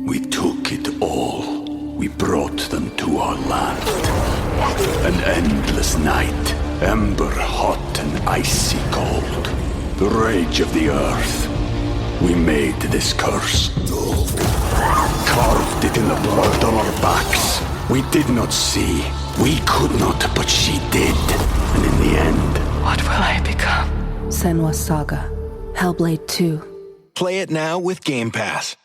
We took it all. We brought them to our land. An endless night, ember hot and icy cold. The rage of the earth. We made this curse. Carved it in the blood on our backs. We did not see. We could not, but she did. And in the end... What will I become? Senua's Saga. Hellblade 2. Play it now with Game Pass.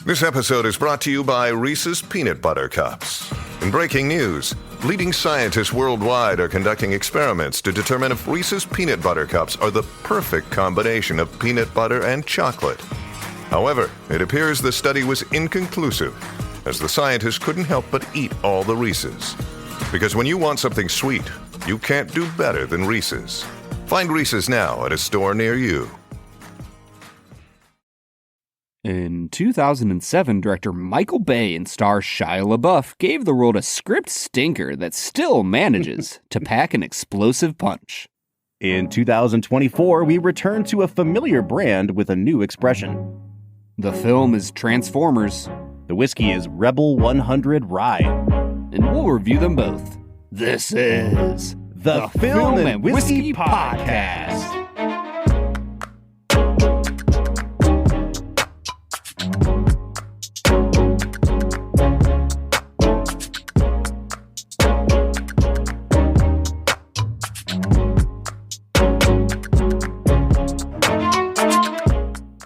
This episode is brought to you by Reese's Peanut Butter Cups. In breaking news, leading scientists worldwide are conducting experiments to determine if Reese's Peanut Butter Cups are the perfect combination of peanut butter and chocolate. However, it appears the study was inconclusive, as the scientists couldn't help but eat all the Reese's. Because when you want something sweet, you can't do better than Reese's. Find Reese's now at a store near you. In 2007, director Michael Bay and star Shia LaBeouf gave the world a script stinker that still manages to pack an explosive punch. In 2024, we return to a familiar brand with a new expression. The film is Transformers. The whiskey is Rebel 100 Rye. And we'll review them both. This is the Film and Whiskey Podcast.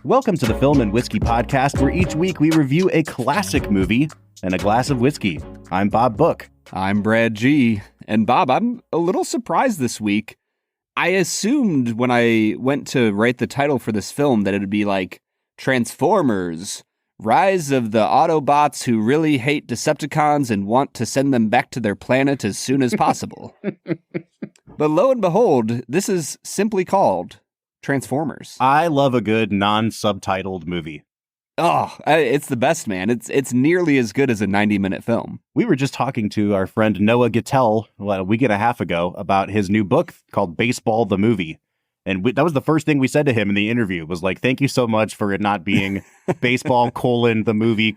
Welcome to the Film and Whiskey Podcast, where each week we review a classic movie and a glass of whiskey. I'm Bob Book. I'm Brad G. And Bob, I'm a little surprised this week. I assumed when I went to write the title for this film that it would be like Transformers, Rise of the Autobots who really hate Decepticons and want to send them back to their planet as soon as possible. But lo and behold, this is simply called Transformers. I love a good non-subtitled movie. Oh, it's the best, man. It's nearly as good as a 90-minute film. We were just talking to our friend Noah Gittell a week and a half ago about his new book called Baseball the Movie. And that was the first thing we said to him in the interview was like, thank you so much for it not being baseball, the movie,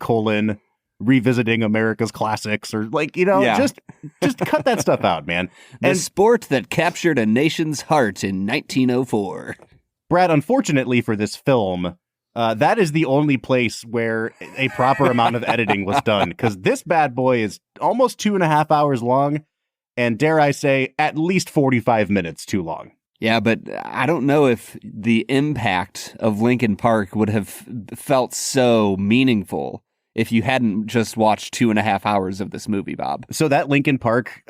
revisiting America's classics, or just cut that stuff out, man. The sport that captured a nation's heart in 1904. Brad, unfortunately for this film, that is the only place where a proper amount of editing was done, because this bad boy is almost 2.5 hours long, and dare I say, at least 45 minutes too long. Yeah, but I don't know if the impact of Linkin Park would have felt so meaningful if you hadn't just watched 2.5 hours of this movie, Bob. So that Linkin Park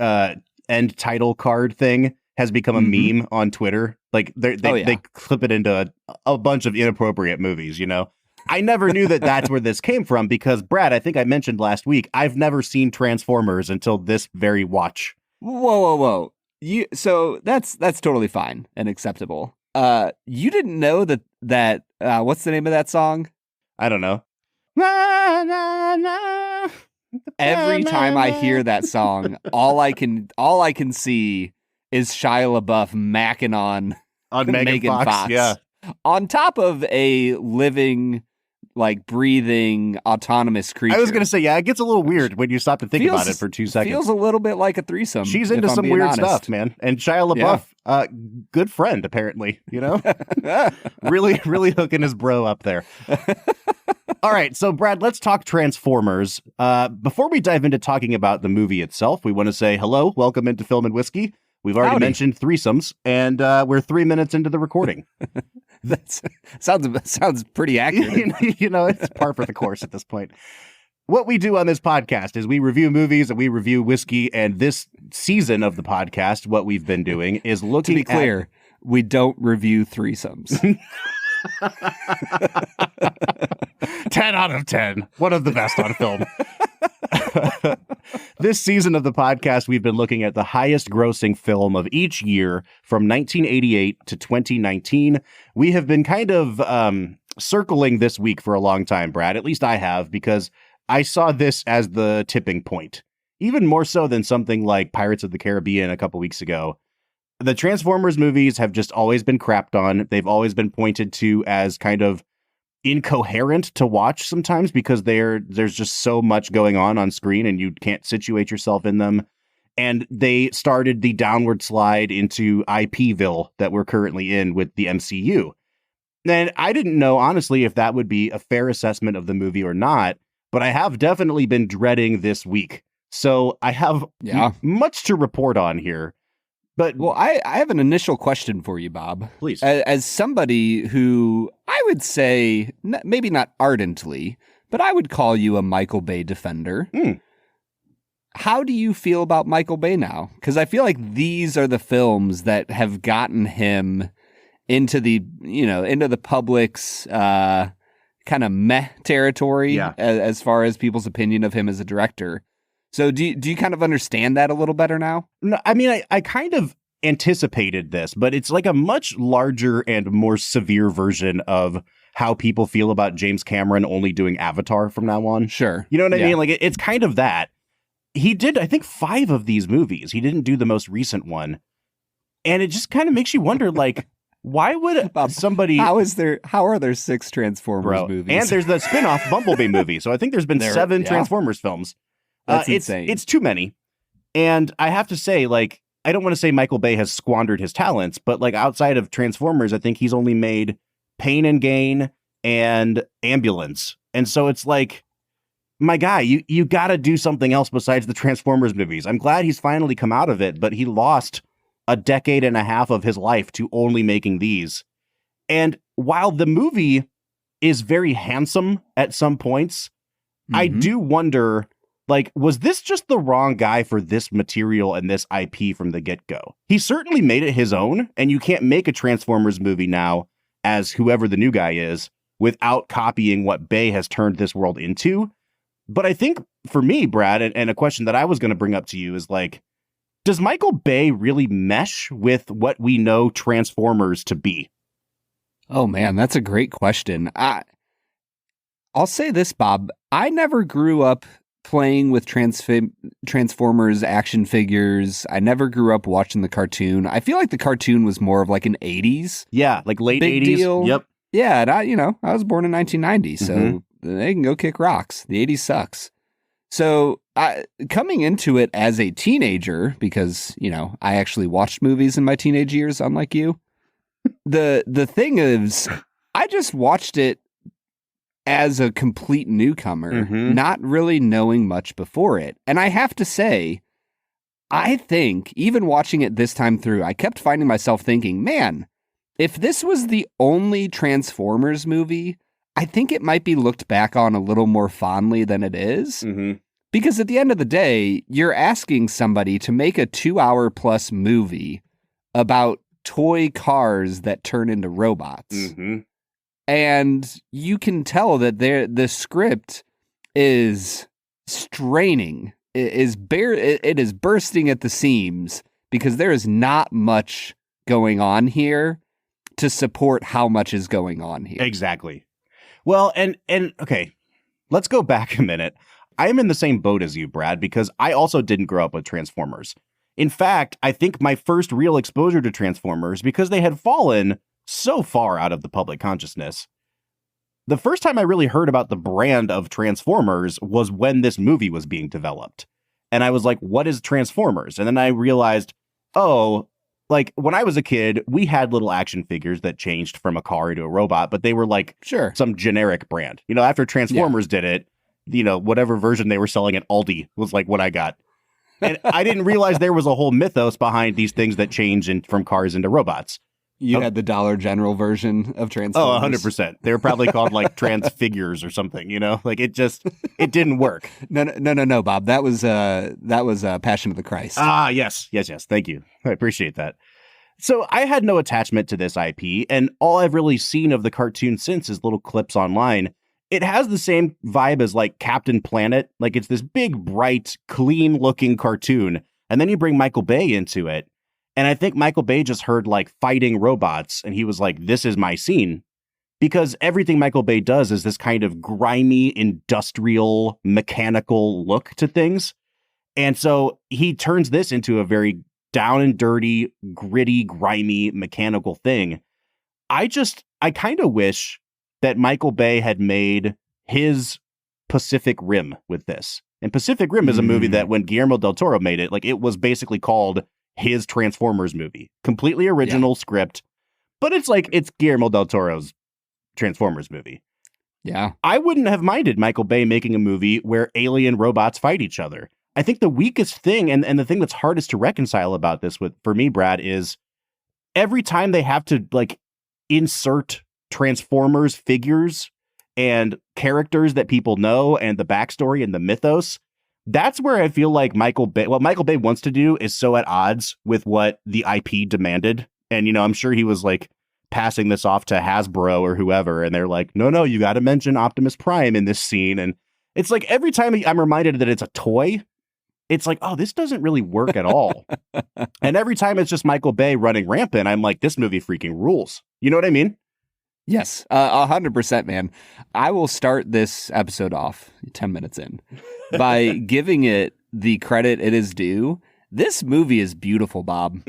end title card thing has become a meme on Twitter. Like they clip it into a bunch of inappropriate movies, you know? I never knew that that's where this came from because, Brad, I think I mentioned last week, I've never seen Transformers until this very watch. Whoa. So that's totally fine and acceptable. You didn't know that what's the name of that song? I don't know. Every time I hear that song, all I can see is Shia LaBeouf macking on Megan Fox. Yeah. On top of a living, like, breathing, autonomous creature. I was going to say, yeah, it gets a little weird when you stop to think about it for 2 seconds. Feels a little bit like a threesome. She's into some weird stuff, man. And Shia LaBeouf, good friend, apparently, you know? really hooking his bro up there. All right, so Brad, let's talk Transformers. Before we dive into talking about the movie itself, we want to say hello, welcome into Film and Whiskey. We've already mentioned threesomes, and we're 3 minutes into the recording. That sounds pretty accurate. You know, it's par for the course at this point. What we do on this podcast is we review movies and we review whiskey, and this season of the podcast, what we've been doing is looking at... To be clear, we don't review threesomes. 10 out of 10. One of the best on film. This season of the podcast, we've been looking at the highest grossing film of each year from 1988 to 2019. We have been kind of circling this week for a long time, Brad. At least I have, because I saw this as the tipping point. Even more so than something like Pirates of the Caribbean a couple weeks ago. The Transformers movies have just always been crapped on. They've always been pointed to as kind of incoherent to watch sometimes because there's just so much going on screen and you can't situate yourself in them. And they started the downward slide into IPville that we're currently in with the MCU. And I didn't know, honestly, if that would be a fair assessment of the movie or not, but I have definitely been dreading this week. So I have much to report on here. But well, I have an initial question for you, Bob. Please. As somebody who I would say, maybe not ardently, but I would call you a Michael Bay defender. How do you feel about Michael Bay now? Because I feel like these are the films that have gotten him into the public's kind of meh territory as far as people's opinion of him as a director. So do you kind of understand that a little better now? No, I mean, I kind of anticipated this, but it's like a much larger and more severe version of how people feel about James Cameron only doing Avatar from now on. Sure. You know what I mean? Like, it's kind of that. He did, I think, 5 of these movies. He didn't do the most recent one. And it just kind of makes you wonder, like, why would somebody... How are there 6 Transformers movies? And there's the spin-off Bumblebee movie. So I think there's been 7 Transformers films. That's insane. It's too many. And I have to say, like, I don't want to say Michael Bay has squandered his talents, but like outside of Transformers, I think he's only made Pain and Gain and Ambulance. And so it's like, my guy, you got to do something else besides the Transformers movies. I'm glad he's finally come out of it, but he lost a decade and a half of his life to only making these. And while the movie is very handsome at some points, I do wonder, like, was this just the wrong guy for this material and this IP from the get-go? He certainly made it his own, and you can't make a Transformers movie now as whoever the new guy is without copying what Bay has turned this world into. But I think for me, Brad, and a question that I was going to bring up to you is like, does Michael Bay really mesh with what we know Transformers to be? Oh man, that's a great question. I'll say this, Bob. I never grew up playing with Transformers action figures. I never grew up watching the cartoon. I feel like the cartoon was more of like an 80s. Yeah, like late big 80s. Deal. Yep. Yeah, and I was born in 1990, so they can go kick rocks. The 80s sucks. So coming into it as a teenager, because, I actually watched movies in my teenage years, unlike you. The thing is, I just watched it as a complete newcomer, not really knowing much before it. And I have to say, I think even watching it this time through, I kept finding myself thinking, man, if this was the only Transformers movie, I think it might be looked back on a little more fondly than it is. Because at the end of the day, you're asking somebody to make a 2-hour plus movie about toy cars that turn into robots. And you can tell that the script is straining. It is bursting at the seams because there is not much going on here to support how much is going on here. Exactly. Well, and okay, let's go back a minute. I am in the same boat as you, Brad, because I also didn't grow up with Transformers. In fact, I think my first real exposure to Transformers, because they had fallen so far out of the public consciousness, the first time I really heard about the brand of Transformers was when this movie was being developed. And I was like, what is Transformers? And then I realized, oh, like when I was a kid, we had little action figures that changed from a car into a robot, but they were like some generic brand. After Transformers did it, whatever version they were selling at Aldi was like what I got. And I didn't realize there was a whole mythos behind these things that change from cars into robots. You had the Dollar General version of Transformers. Oh, 100%. They were probably called like Transfigures or something, like it didn't work. No, Bob. That was Passion of the Christ. Ah, yes. Thank you. I appreciate that. So I had no attachment to this IP, and all I've really seen of the cartoon since is little clips online. It has the same vibe as like Captain Planet. Like it's this big, bright, clean looking cartoon. And then you bring Michael Bay into it. And I think Michael Bay just heard like fighting robots. And he was like, this is my scene. Because everything Michael Bay does is this kind of grimy, industrial, mechanical look to things. And so he turns this into a very down and dirty, gritty, grimy, mechanical thing. I kind of wish that Michael Bay had made his Pacific Rim with this. And Pacific Rim is a movie that when Guillermo del Toro made it, like it was basically called his Transformers movie. Completely original script, but it's Guillermo del Toro's Transformers movie. Yeah. I wouldn't have minded Michael Bay making a movie where alien robots fight each other. I think the weakest thing and the thing that's hardest to reconcile about this for me, Brad, is every time they have to like insert Transformers figures and characters that people know and the backstory and the mythos, that's where I feel like what Michael Bay wants to do is so at odds with what the IP demanded. And, I'm sure he was like passing this off to Hasbro or whoever. And they're like, no, you got to mention Optimus Prime in this scene. And it's like every time I'm reminded that it's a toy, it's like, oh, this doesn't really work at all. And every time it's just Michael Bay running rampant, I'm like, this movie freaking rules. You know what I mean? Yes, 100%, man. I will start this episode off 10 minutes in by giving it the credit it is due. This movie is beautiful, Bob.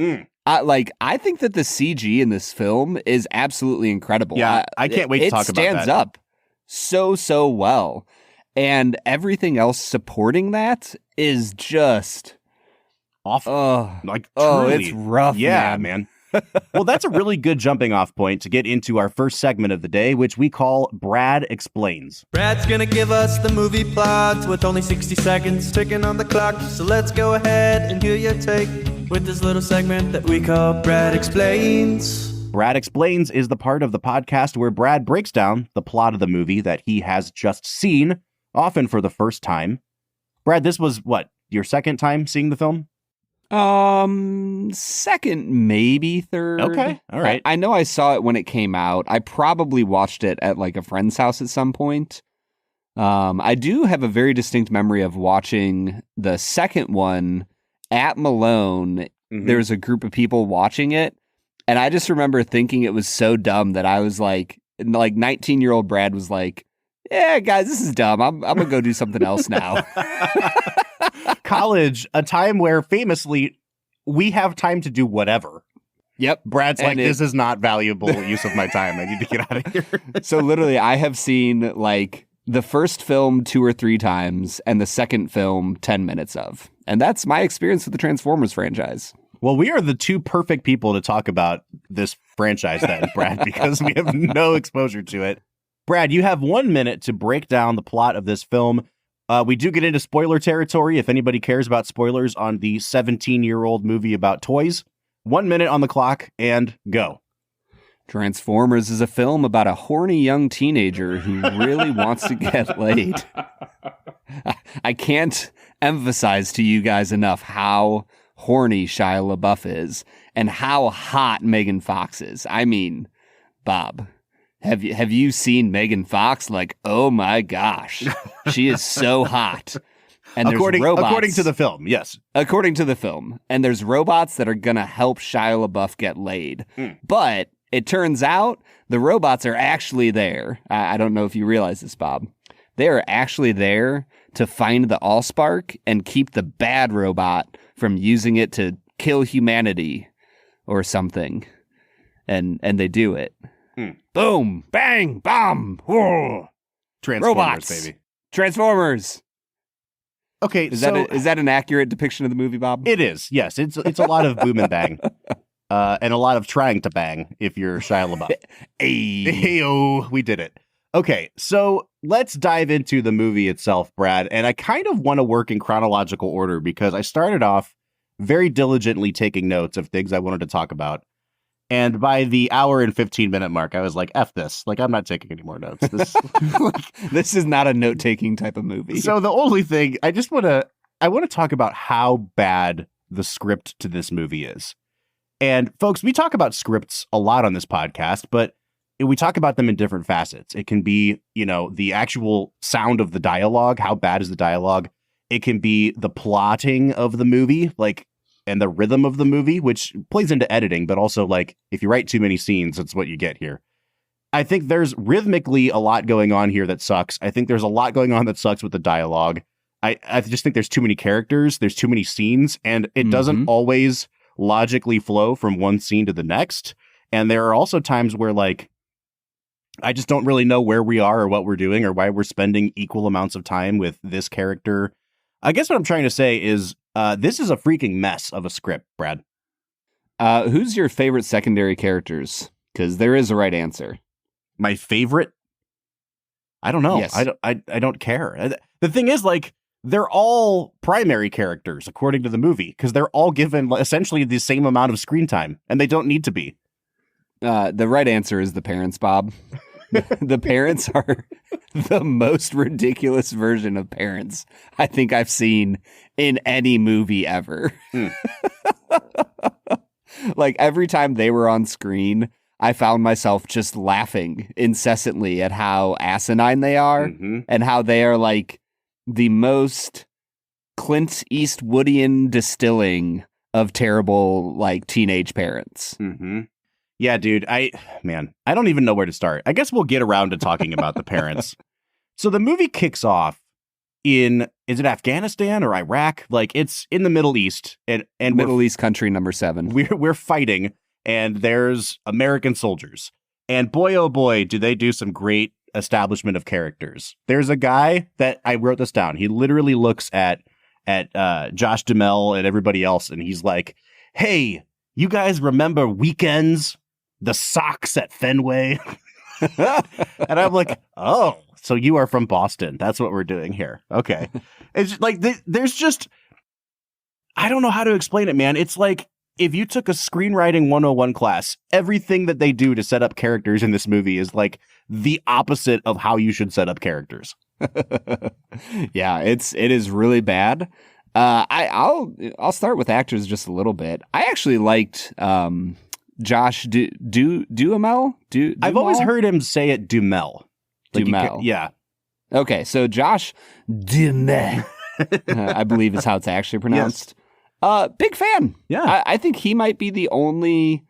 I think that the CG in this film is absolutely incredible. Yeah, I can't wait to talk about that. It stands up so well. And everything else supporting that is just awful. It's rough. Yeah, man. Well, that's a really good jumping off point to get into our first segment of the day, which we call Brad Explains. Brad's gonna give us the movie plot with only 60 seconds ticking on the clock. So let's go ahead and hear your take with this little segment that we call Brad Explains. Brad Explains is the part of the podcast where Brad breaks down the plot of the movie that he has just seen, often for the first time. Brad, this was your second time seeing the film? Second, maybe third. Okay, all right. I know I saw it when it came out. I probably watched it at like a friend's house at some point. I do have a very distinct memory of watching the second one at Malone. There's a group of people watching it, and I just remember thinking it was so dumb that I was like 19-year-old Brad was like, yeah, guys, this is dumb. I'm gonna go do something else now. College, a time where famously we have time to do whatever. Yep. Brad's and this is not valuable use of my time. I need to get out of here. So literally, I have seen like the first film 2 or 3 times and the second film 10 minutes of. And that's my experience with the Transformers franchise. Well, we are the two perfect people to talk about this franchise then, Brad, because we have no exposure to it. Brad, you have 1 minute to break down the plot of this film. We do get into spoiler territory if anybody cares about spoilers on the 17-year-old movie about toys. 1 minute on the clock and go. Transformers is a film about a horny young teenager who really wants to get laid. I can't emphasize to you guys enough how horny Shia LaBeouf is and how hot Megan Fox is. I mean, Bob, have you seen Megan Fox? Like, oh my gosh, she is so hot. And according to the film, yes. According to the film. And there's robots that are going to help Shia LaBeouf get laid. But it turns out the robots are actually there. I don't know if you realize this, Bob. They are actually there to find the Allspark and keep the bad robot from using it to kill humanity or something. And they do it. Boom, bang, bomb. Whoa. Transformers, robots, baby. Transformers. Okay, is that an accurate depiction of the movie, Bob? It is. Yes, it's a lot of boom and bang, and a lot of trying to bang. If you're Shia LaBeouf, hey-o, we did it. Okay, so let's dive into the movie itself, Brad. And I kind of want to work in chronological order because I started off very diligently taking notes of things I wanted to talk about. And by the hour and 15-minute mark, I was like, F this. Like, I'm not taking any more notes. This is not a note-taking type of movie. So the only thing, I want to talk about how bad the script to this movie is. And folks, we talk about scripts a lot on this podcast, but we talk about them in different facets. It can be, the actual sound of the dialogue. How bad is the dialogue? It can be the plotting of the movie, and the rhythm of the movie, which plays into editing, but also if you write too many scenes, that's what you get here. I think there's rhythmically a lot going on here that sucks. I think there's a lot going on that sucks with the dialogue. I just think there's too many characters, there's too many scenes, and it doesn't always logically flow from one scene to the next. And there are also times where I just don't really know where we are or what we're doing or why we're spending equal amounts of time with this character. I guess what I'm trying to say is this is a freaking mess of a script, Brad. Who's your favorite secondary characters? Because there is a right answer. My favorite? I don't know. Yes. I don't care. The thing is, like, they're all primary characters, according to the movie, because they're all given essentially the same amount of screen time, and they don't need to be. The right answer is the parents, Bob. The parents are the most ridiculous version of parents I think I've seen in any movie ever. Like, every time they were on screen, I found myself just laughing incessantly at how asinine they are and how they are like the most Clint Eastwoodian distilling of terrible, like, teenage parents. Yeah, dude, I don't even know where to start. I guess we'll get around to talking about the parents. So the movie kicks off in, is it Afghanistan or Iraq? Like, it's in the Middle East. And Middle East country number 7. We're fighting, and there's American soldiers. And boy, oh boy, do they do some great establishment of characters. There's a guy that, I wrote this down, he literally looks at Josh Duhamel and everybody else, and he's like, hey, you guys remember Weekends? The socks at Fenway? And I'm like, oh, so you are from Boston. That's what we're doing here. Okay. It's like, there's just, I don't know how to explain it, man. It's like, if you took a screenwriting 101 class, everything that they do to set up characters in this movie is like the opposite of how you should set up characters. Yeah, it is really bad. I'll start with actors just a little bit. I actually liked Josh Duhamel. I've always heard him say it Duhamel. Duhamel. Yeah. Okay, so Josh Duhamel, I believe is how it's actually pronounced. Yes. Big fan. Yeah. I think he might be the only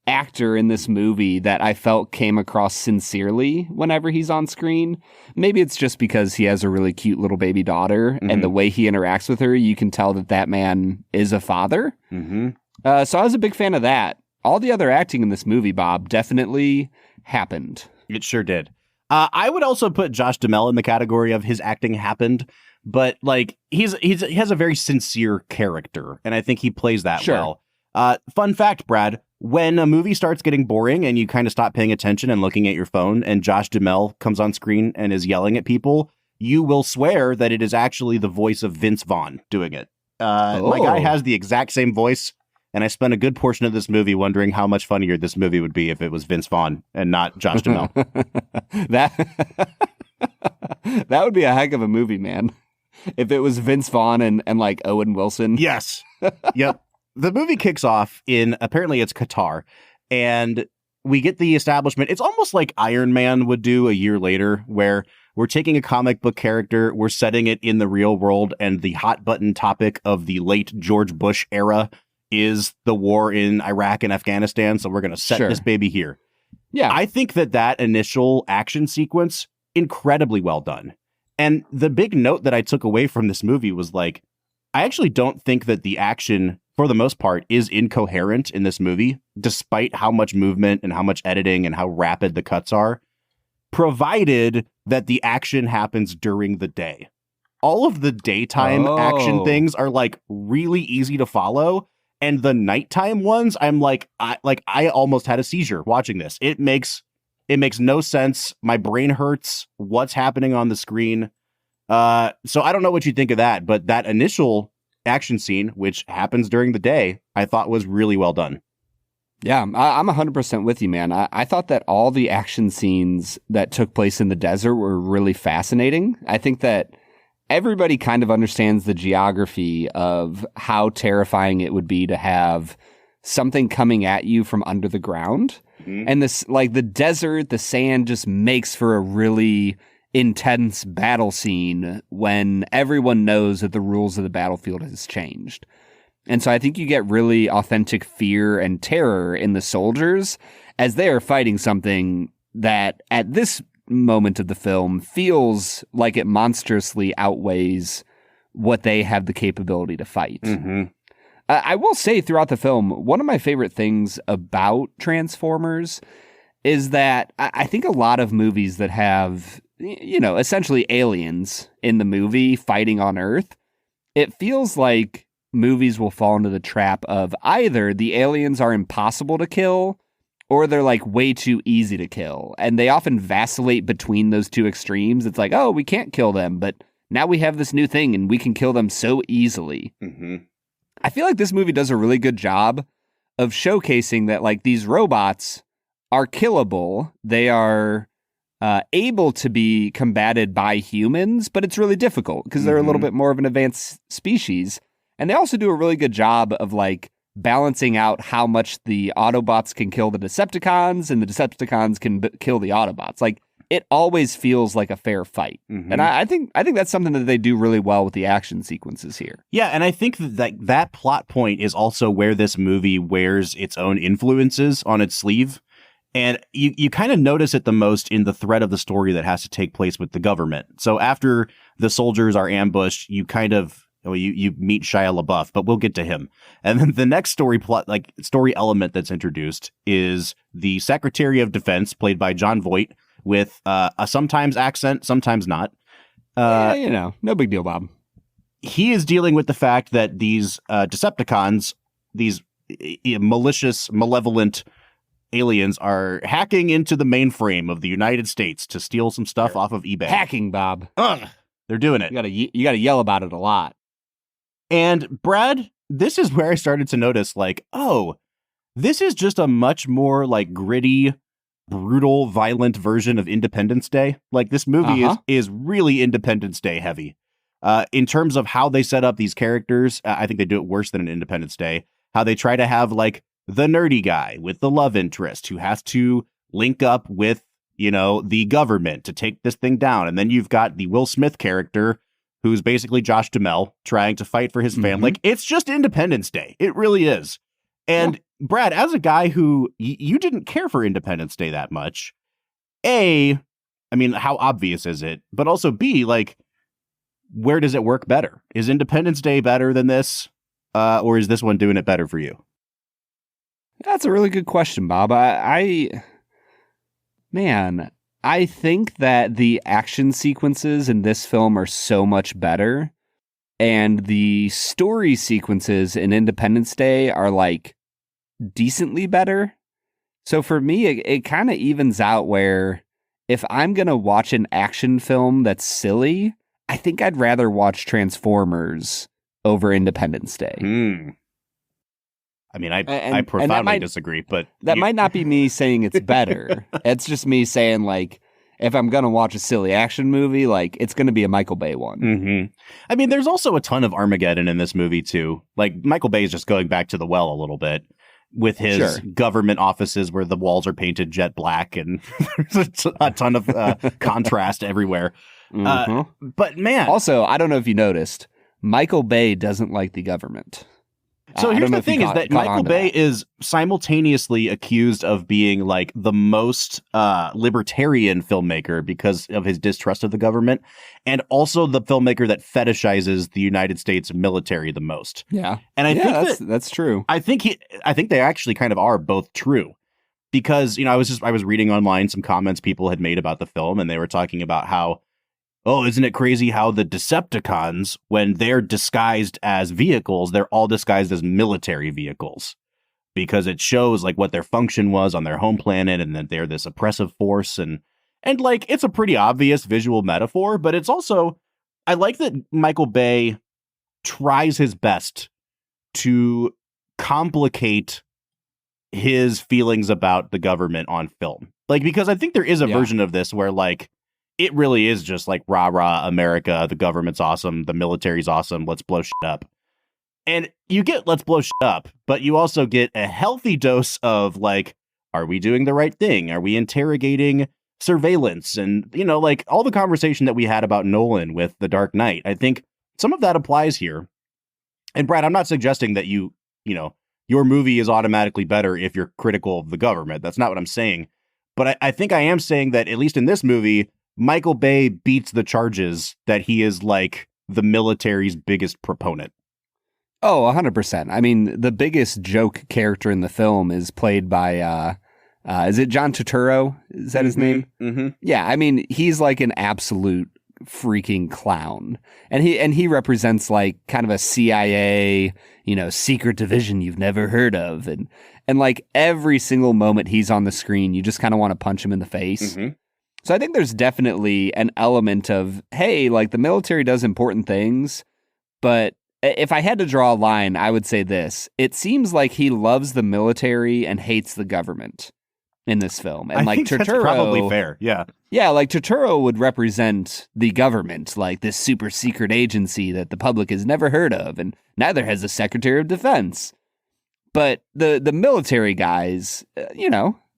actor in this movie that I felt came across sincerely whenever he's on screen. Maybe it's just because he has a really cute little baby daughter, and the way he interacts with her, you can tell that man is a father. So I was a big fan of that. All the other acting in this movie, Bob, definitely happened. It sure did. I would also put Josh Duhamel in the category of his acting happened, but like he has a very sincere character, and I think he plays that well. Fun fact, Brad, when a movie starts getting boring and you kind of stop paying attention and looking at your phone, and Josh Duhamel comes on screen and is yelling at people, you will swear that it is actually the voice of Vince Vaughn doing it. My guy has the exact same voice. And I spent a good portion of this movie wondering how much funnier this movie would be if it was Vince Vaughn and not Josh Duhamel. That would be a heck of a movie, man. If it was Vince Vaughn and like Owen Wilson. Yes. Yep. The movie kicks off in, apparently it's Qatar, and we get the establishment. It's almost like Iron Man would do a year later, where we're taking a comic book character, we're setting it in the real world, and the hot button topic of the late George Bush era is the war in Iraq and Afghanistan, so we're going to set this baby here. Yeah. I think that initial action sequence, incredibly well done. And the big note that I took away from this movie was like, I actually don't think that the action, for the most part, is incoherent in this movie, despite how much movement and how much editing and how rapid the cuts are, provided that the action happens during the day. All of the daytime action things are like really easy to follow. And the nighttime ones, I'm like, I almost had a seizure watching this. It makes no sense. My brain hurts. What's happening on the screen? So I don't know what you think of that, but that initial action scene, which happens during the day, I thought was really well done. Yeah, I'm 100% with you, man. I thought that all the action scenes that took place in the desert were really fascinating. I think that everybody kind of understands the geography of how terrifying it would be to have something coming at you from under the ground. And this, like, the desert, the sand just makes for a really intense battle scene when everyone knows that the rules of the battlefield has changed. And so I think you get really authentic fear and terror in the soldiers as they are fighting something that at this moment of the film feels like it monstrously outweighs what they have the capability to fight. I will say throughout the film, one of my favorite things about Transformers is that I think a lot of movies that have, essentially aliens in the movie fighting on Earth, it feels like movies will fall into the trap of either the aliens are impossible to kill or they're like way too easy to kill. And they often vacillate between those two extremes. It's like, oh, we can't kill them, but now we have this new thing and we can kill them so easily. Mm-hmm. I feel like this movie does a really good job of showcasing that like these robots are killable. They are able to be combated by humans, but it's really difficult because they're a little bit more of an advanced species. And they also do a really good job of like balancing out how much the Autobots can kill the Decepticons and the Decepticons can kill the Autobots. Like it always feels like a fair fight. And I think that's something that they do really well with the action sequences here. Yeah, and I think that plot point is also where this movie wears its own influences on its sleeve. And you kind of notice it the most in the thread of the story that has to take place with the government. So after the soldiers are ambushed, you kind of you meet Shia LaBeouf, but we'll get to him. And then the next story element that's introduced is the Secretary of Defense, played by Jon Voight, with a sometimes accent, sometimes not. No big deal, Bob. He is dealing with the fact that these Decepticons, these malicious, malevolent aliens, are hacking into the mainframe of the United States to steal some stuff off of eBay. Hacking, Bob. They're doing it. You gotta yell about it a lot. And Brad, this is where I started to notice, like, oh, this is just a much more like gritty, brutal, violent version of Independence Day. Like this movie is really Independence Day heavy. In terms of how they set up these characters, I think they do it worse than an Independence Day. How they try to have like the nerdy guy with the love interest who has to link up with, the government to take this thing down. And then you've got the Will Smith character who's basically Josh Duhamel trying to fight for his family. Like, it's just Independence Day. It really is. And Brad, as a guy who you didn't care for Independence Day that much, A, I mean, how obvious is it? But also B, like, where does it work better? Is Independence Day better than this? Or is this one doing it better for you? That's a really good question, Bob. I think that the action sequences in this film are so much better, and the story sequences in Independence Day are like decently better. So for me, it kind of evens out where if I'm going to watch an action film that's silly, I think I'd rather watch Transformers over Independence Day. I mean, I profoundly disagree, but that might not be me saying it's better. It's just me saying, like, if I'm going to watch a silly action movie, like, it's going to be a Michael Bay one. I mean, there's also a ton of Armageddon in this movie, too. Like, Michael Bay is just going back to the well a little bit with his government offices where the walls are painted jet black and there's a ton of contrast everywhere. But, man. Also, I don't know if you noticed, Michael Bay doesn't like the government. So here's the thing is that Michael Bay is simultaneously accused of being like the most libertarian filmmaker because of his distrust of the government, and also the filmmaker that fetishizes the United States military the most. Yeah. And I think that's true. I think they actually kind of are both true, because, I was reading online some comments people had made about the film, and they were talking about how, oh, isn't it crazy how the Decepticons, when they're disguised as vehicles, they're all disguised as military vehicles, because it shows like what their function was on their home planet, and that they're this oppressive force. And like, it's a pretty obvious visual metaphor, but it's also, I like that Michael Bay tries his best to complicate his feelings about the government on film. Like, because I think there is a version of this where like, it really is just like rah rah America, the government's awesome, the military's awesome, let's blow shit up. And you get let's blow shit up, but you also get a healthy dose of like, are we doing the right thing? Are we interrogating surveillance? And, like all the conversation that we had about Nolan with The Dark Knight, I think some of that applies here. And Brad, I'm not suggesting that your movie is automatically better if you're critical of the government. That's not what I'm saying. But I think I am saying that, at least in this movie, Michael Bay beats the charges that he is like the military's biggest proponent. Oh, 100%. I mean, the biggest joke character in the film is played by Is it John Turturro? Is that his name? Mm-hmm. Yeah, I mean, he's like an absolute freaking clown. And he represents like kind of a CIA, secret division you've never heard of. And like every single moment he's on the screen, you just kind of want to punch him in the face. Mm-hmm. So I think there's definitely an element of, hey, like the military does important things, but if I had to draw a line, I would say this. It seems like he loves the military and hates the government in this film. And I like think that's Turturro, probably fair. Yeah. Yeah, like Turturro would represent the government, like this super secret agency that the public has never heard of, and neither has the Secretary of Defense. But the military guys,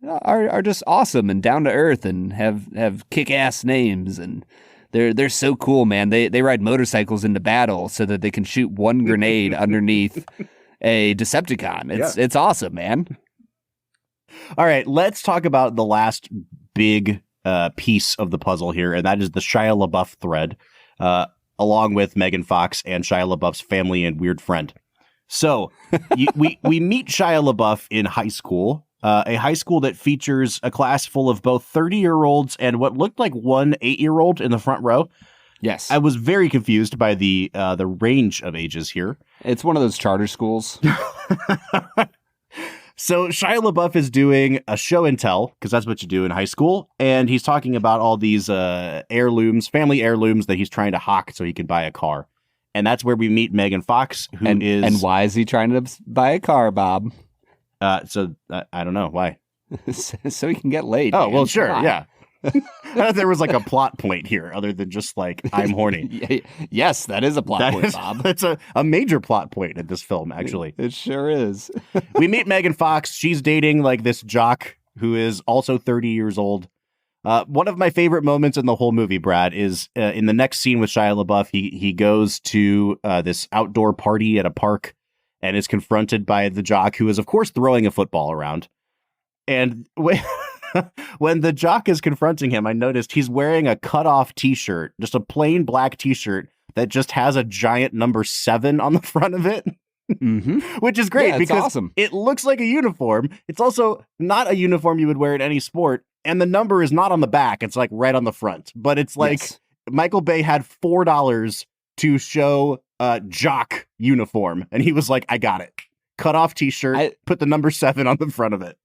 are just awesome and down to earth and have kick-ass names, and they're so cool, man. They ride motorcycles into battle so that they can shoot one grenade underneath a Decepticon. It's awesome, man. All right, let's talk about the last big piece of the puzzle here, and that is the Shia LaBeouf thread, along with Megan Fox and Shia LaBeouf's family and weird friend. So we meet Shia LaBeouf in high school, a high school that features a class full of both 30-year-olds and what looked like one 8-year-old in the front row. Yes. I was very confused by the range of ages here. It's one of those charter schools. So Shia LaBeouf is doing a show and tell, because that's what you do in high school, and he's talking about all these heirlooms, family heirlooms that he's trying to hawk so he can buy a car. And that's where we meet Megan Fox, And why is he trying to buy a car, Bob? I don't know. Why? So he can get laid. Oh, man. well, sure, Why? yeah. I thought there was like a plot point here other than just like, I'm horny. Yes, that is a plot point, Bob. That's a major plot point in this film, actually. It sure is. We meet Megan Fox. She's dating like this jock who is also 30 years old. One of my favorite moments in the whole movie, Brad, is in the next scene with Shia LaBeouf. He goes to this outdoor party at a park and is confronted by the jock, who is, of course, throwing a football around. And when the jock is confronting him, I noticed he's wearing a cutoff T-shirt, just a plain black T-shirt that just has a giant number 7 on the front of it. Mm-hmm. Which is great because awesome. It looks like a uniform. It's also not a uniform you would wear in any sport. And the number is not on the back. It's like right on the front. But it's like Michael Bay had $4 to show a jock uniform. And he was like, I got it. Cut off T-shirt, put the number 7 on the front of it.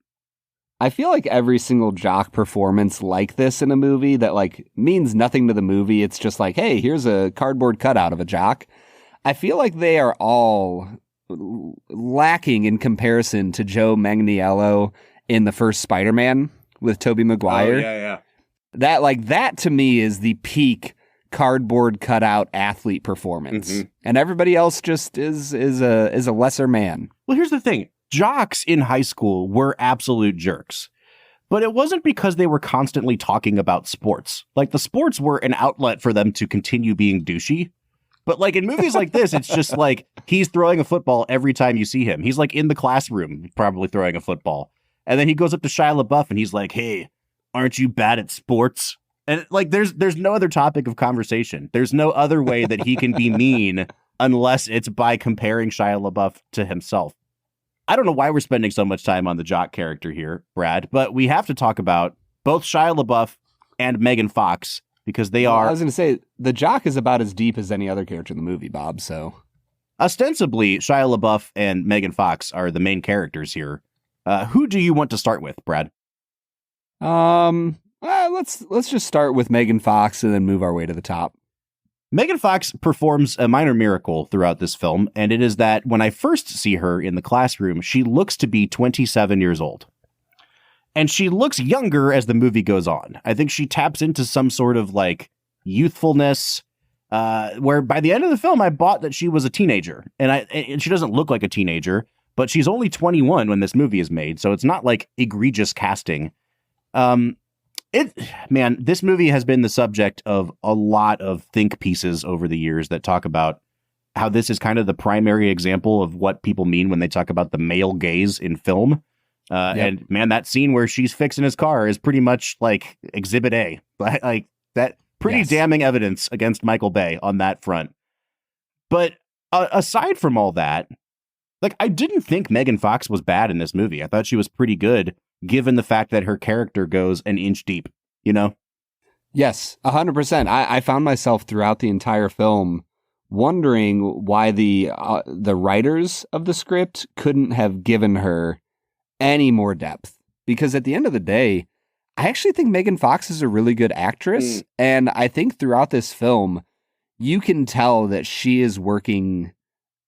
I feel like every single jock performance like this in a movie that like means nothing to the movie. It's just like, hey, here's a cardboard cutout of a jock. I feel like they are all lacking in comparison to Joe Manganiello in the first Spider-Man with Tobey Maguire. Oh, yeah. That to me is the peak cardboard cutout athlete performance. Mm-hmm. And everybody else just is a lesser man. Well, here's the thing. Jocks in high school were absolute jerks. But it wasn't because they were constantly talking about sports. Like, the sports were an outlet for them to continue being douchey. But, like, in movies like this, it's just like he's throwing a football every time you see him. He's, like, in the classroom, probably throwing a football. And then he goes up to Shia LaBeouf and he's like, hey, aren't you bad at sports? And, like, there's no other topic of conversation. There's no other way that he can be mean unless it's by comparing Shia LaBeouf to himself. I don't know why we're spending so much time on the jock character here, Brad, but we have to talk about both Shia LaBeouf and Megan Fox because they are... I was going to say, the jock is about as deep as any other character in the movie, Bob, so... Ostensibly, Shia LaBeouf and Megan Fox are the main characters here. Who do you want to start with, Brad? Let's just start with Megan Fox and then move our way to the top. Megan Fox performs a minor miracle throughout this film, and it is that when I first see her in the classroom, she looks to be 27 years old. And she looks younger as the movie goes on. I think she taps into some sort of, like, youthfulness, where by the end of the film, I bought that she was a teenager. And she doesn't look like a teenager, but she's only 21 when this movie is made, so it's not, like, egregious casting. This movie has been the subject of a lot of think pieces over the years that talk about how this is kind of the primary example of what people mean when they talk about the male gaze in film. And man, that scene where she's fixing his car is pretty much like Exhibit A, like that pretty damning evidence against Michael Bay on that front. But aside from all that, like, I didn't think Megan Fox was bad in this movie. I thought she was pretty good. given the fact that her character goes an inch deep, you know? Yes, 100%. I found myself throughout the entire film wondering why the writers of the script couldn't have given her any more depth. Because at the end of the day, I actually think Megan Fox is a really good actress. And I think throughout this film, you can tell that she is working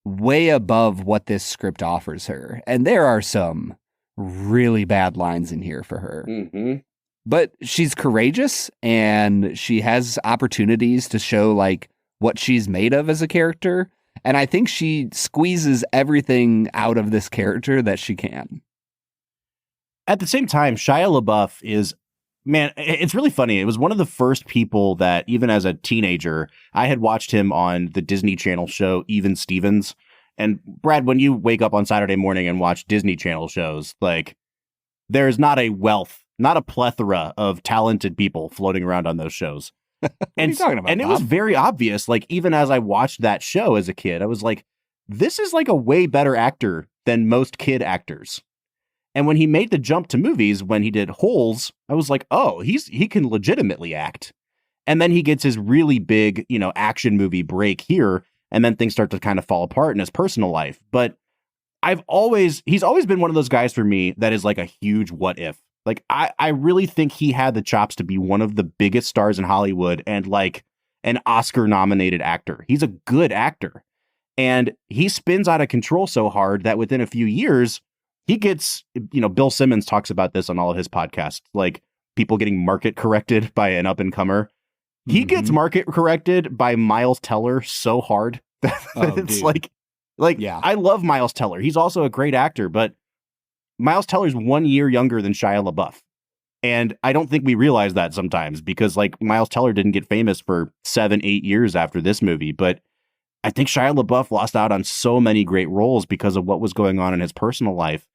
way above what this script offers her. And there are some really bad lines in here for her. Mm-hmm. But she's courageous and she has opportunities to show like what she's made of as a character. And I think she squeezes everything out of this character that she can. At the same time, Shia LaBeouf is, man, it's really funny. It was one of the first people that, even as a teenager, I had watched him on the Disney Channel show, Even Stevens. And Brad, when you wake up on Saturday morning and watch Disney Channel shows, like, there's not a plethora of talented people floating around on those shows. What are you talking about, and it was very obvious, like, even as I watched that show as a kid, I was like, this is like a way better actor than most kid actors. And when he made the jump to movies, when he did Holes, I was like, oh, he can legitimately act. And then he gets his really big, action movie break here. And then things start to kind of fall apart in his personal life. But he's always been one of those guys for me that is like a huge what if. Like, I really think he had the chops to be one of the biggest stars in Hollywood and like an Oscar nominated actor. He's a good actor. And he spins out of control so hard that within a few years, he gets, Bill Simmons talks about this on all of his podcasts, like people getting market corrected by an up and comer. He gets market corrected by Miles Teller so hard that it's dude. Yeah. I love Miles Teller. He's also a great actor, but Miles Teller's 1 year younger than Shia LaBeouf. And I don't think we realize that sometimes because like Miles Teller didn't get famous for 7-8 years after this movie. But I think Shia LaBeouf lost out on so many great roles because of what was going on in his personal life.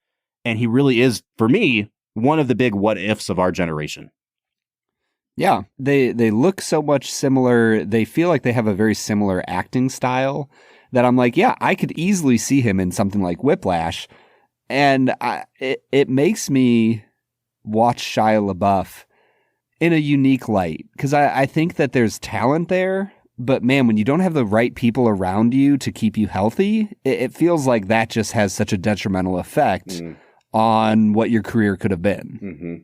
And he really is, for me, one of the big what ifs of our generation. Yeah, they look so much similar. They feel like they have a very similar acting style that I'm like, yeah, I could easily see him in something like Whiplash. And it makes me watch Shia LaBeouf in a unique light because I think that there's talent there. But man, when you don't have the right people around you to keep you healthy, it feels like that just has such a detrimental effect on what your career could have been. Mm-hmm.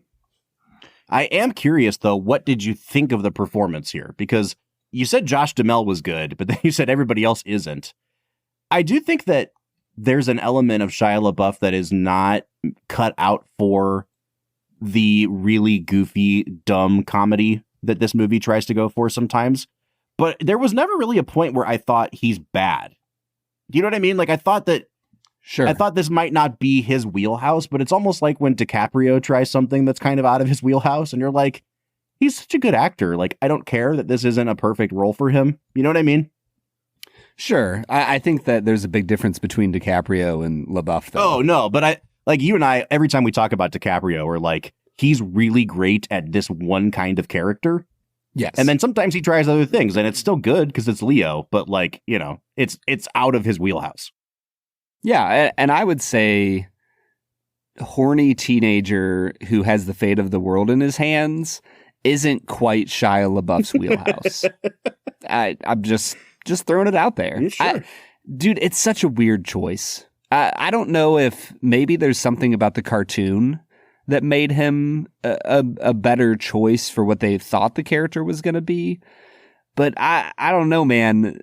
I am curious, though, what did you think of the performance here? Because you said Josh Duhamel was good, but then you said everybody else isn't. I do think that there's an element of Shia LaBeouf that is not cut out for the really goofy, dumb comedy that this movie tries to go for sometimes. But there was never really a point where I thought he's bad. Do you know what I mean? Like, I thought this might not be his wheelhouse, but it's almost like when DiCaprio tries something that's kind of out of his wheelhouse and you're like, he's such a good actor. Like, I don't care that this isn't a perfect role for him. You know what I mean? Sure. I think that there's a big difference between DiCaprio and LaBeouf, though. Oh, no. But you and I, every time we talk about DiCaprio, we're like, he's really great at this one kind of character. Yes. And then sometimes he tries other things and it's still good because it's Leo, but like, it's out of his wheelhouse. Yeah. And I would say horny teenager who has the fate of the world in his hands isn't quite Shia LaBeouf's wheelhouse. I'm just throwing it out there. Yeah, sure. Dude, it's such a weird choice. I don't know if maybe there's something about the cartoon that made him a better choice for what they thought the character was going to be. But I don't know, man.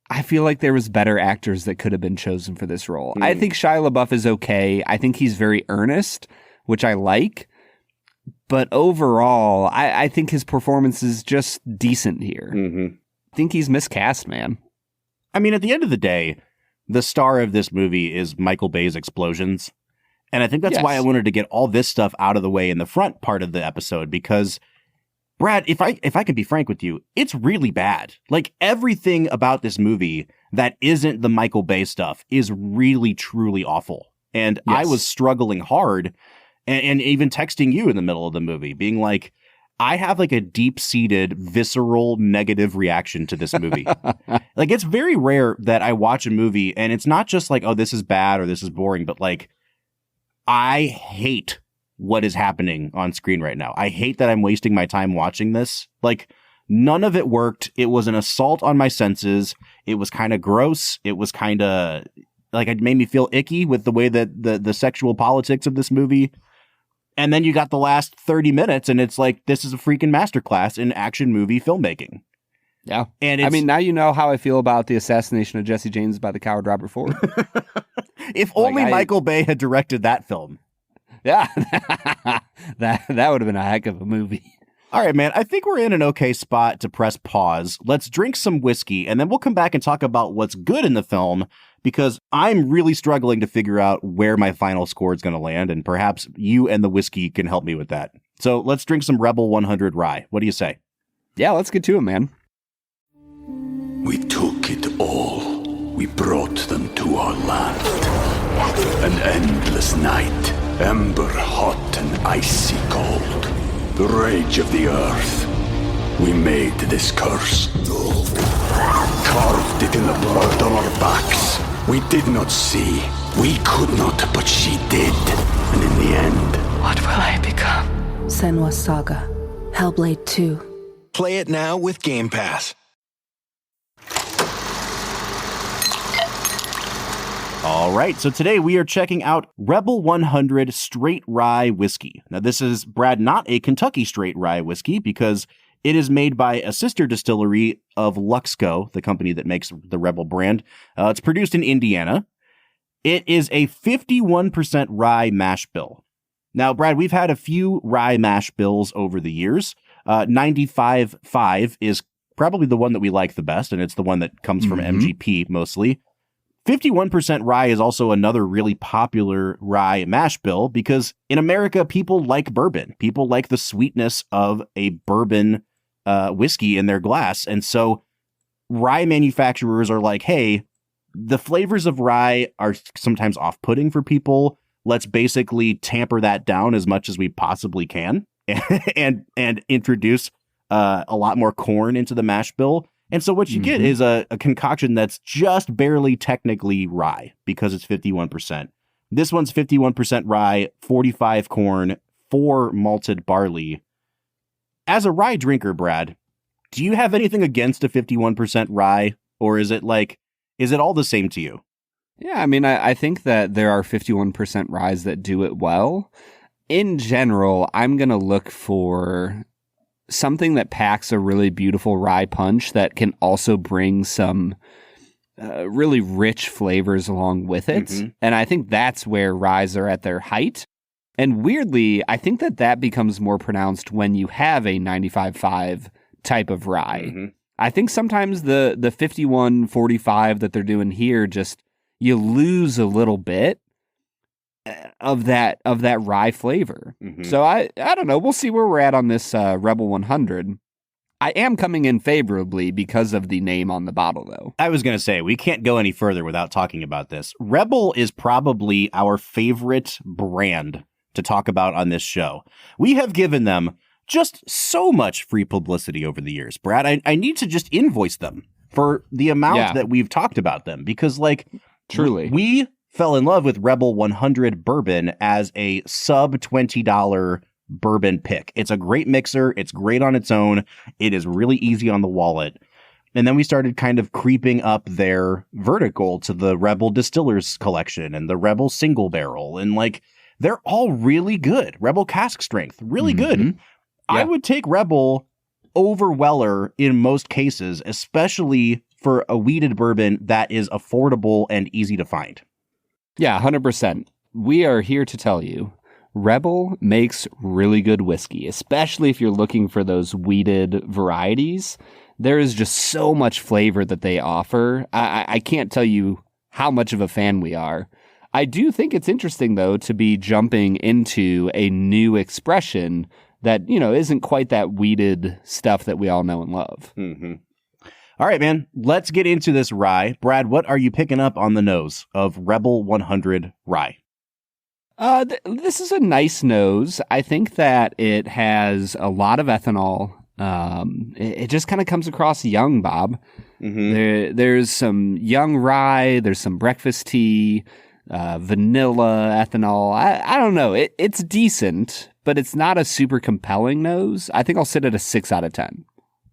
I feel like there was better actors that could have been chosen for this role. I think Shia LaBeouf is okay. I think he's very earnest, which I like. But overall, I think his performance is just decent here. Mm-hmm. I think he's miscast, man. I mean, at the end of the day, the star of this movie is Michael Bay's explosions. And I think that's why I wanted to get all this stuff out of the way in the front part of the episode, because Brad, if I can be frank with you, it's really bad. Like, everything about this movie that isn't the Michael Bay stuff is really, truly awful. And I was struggling hard and even texting you in the middle of the movie being like, I have like a deep-seated, visceral, negative reaction to this movie. Like, it's very rare that I watch a movie and it's not just like, oh, this is bad or this is boring, but like, I hate what is happening on screen right now. I hate that I'm wasting my time watching this. Like, none of it worked. It was an assault on my senses. It was kind of gross. It was kind of like it made me feel icky with the way that the sexual politics of this movie. And then you got the last 30 minutes and it's like, this is a freaking masterclass in action movie filmmaking. Yeah. And I mean, now you know how I feel about the assassination of Jesse James by the coward Robert Ford. If only Michael Bay had directed that film. Yeah. that would have been a heck of a movie. All right, man, I think we're in an okay spot to press pause. Let's drink some whiskey, and then we'll come back and talk about what's good in the film, because I'm really struggling to figure out where my final score is going to land, and perhaps you and the whiskey can help me with that. So let's drink some Rebel 100 Rye. What do you say? Yeah, let's get to it, man. We took it all. We brought them to our land. An endless night, ember hot and icy cold. The rage of the earth. We made this curse. Carved it in the blood on our backs. We did not see. We could not, but she did. And in the end... What will I become? Senua's Saga. Hellblade 2. Play it now with Game Pass. All right, so today we are checking out Rebel 100 Straight Rye Whiskey. Now this is, Brad, not a Kentucky Straight Rye Whiskey because it is made by a sister distillery of Luxco, the company that makes the Rebel brand. It's produced in Indiana. It is a 51% rye mash bill. Now, Brad, we've had a few rye mash bills over the years. 95.5 is probably the one that we like the best, and it's the one that comes from MGP mostly. 51% rye is also another really popular rye mash bill because in America, people like bourbon. People like the sweetness of a bourbon whiskey in their glass. And so rye manufacturers are like, hey, the flavors of rye are sometimes off-putting for people. Let's basically tamper that down as much as we possibly can and introduce a lot more corn into the mash bill. And so what you get is a concoction that's just barely technically rye because it's 51%. This one's 51% rye, 45 corn, 4 malted barley. As a rye drinker, Brad, do you have anything against a 51% rye? Or is it all the same to you? Yeah, I mean, I think that there are 51% ryes that do it well. In general, I'm going to look for something that packs a really beautiful rye punch that can also bring some really rich flavors along with it. And I think that's where ryes are at their height. And weirdly, I think that becomes more pronounced when you have a 95.5 type of rye. I think sometimes the 51.45 that they're doing here, just you lose a little bit of that rye flavor. So I don't know. We'll see where we're at on this Rebel 100. I am coming in favorably because of the name on the bottle, though. I was going to say, we can't go any further without talking about this. Rebel is probably our favorite brand to talk about on this show. We have given them just so much free publicity over the years. Brad, I need to just invoice them for the amount that we've talked about them because, like, truly, we fell in love with Rebel 100 bourbon as a sub $20 bourbon pick. It's a great mixer. It's great on its own. It is really easy on the wallet. And then we started kind of creeping up their vertical to the Rebel Distillers Collection and the Rebel Single Barrel. And like, they're all really good. Rebel Cask Strength, really good. Yeah. I would take Rebel over Weller in most cases, especially for a wheated bourbon that is affordable and easy to find. Yeah, 100%. We are here to tell you, Rebel makes really good whiskey, especially if you're looking for those wheated varieties. There is just so much flavor that they offer. I can't tell you how much of a fan we are. I do think it's interesting, though, to be jumping into a new expression that, you know, isn't quite that wheated stuff that we all know and love. All right, man, let's get into this rye. Brad, what are you picking up on the nose of Rebel 100 Rye? This is a nice nose. I think that it has a lot of ethanol. It just kind of comes across young, Bob. There's some young rye. There's some breakfast tea. vanilla, ethanol. I don't know. It's decent, but it's not a super compelling nose. I think I'll sit at a 6 out of 10.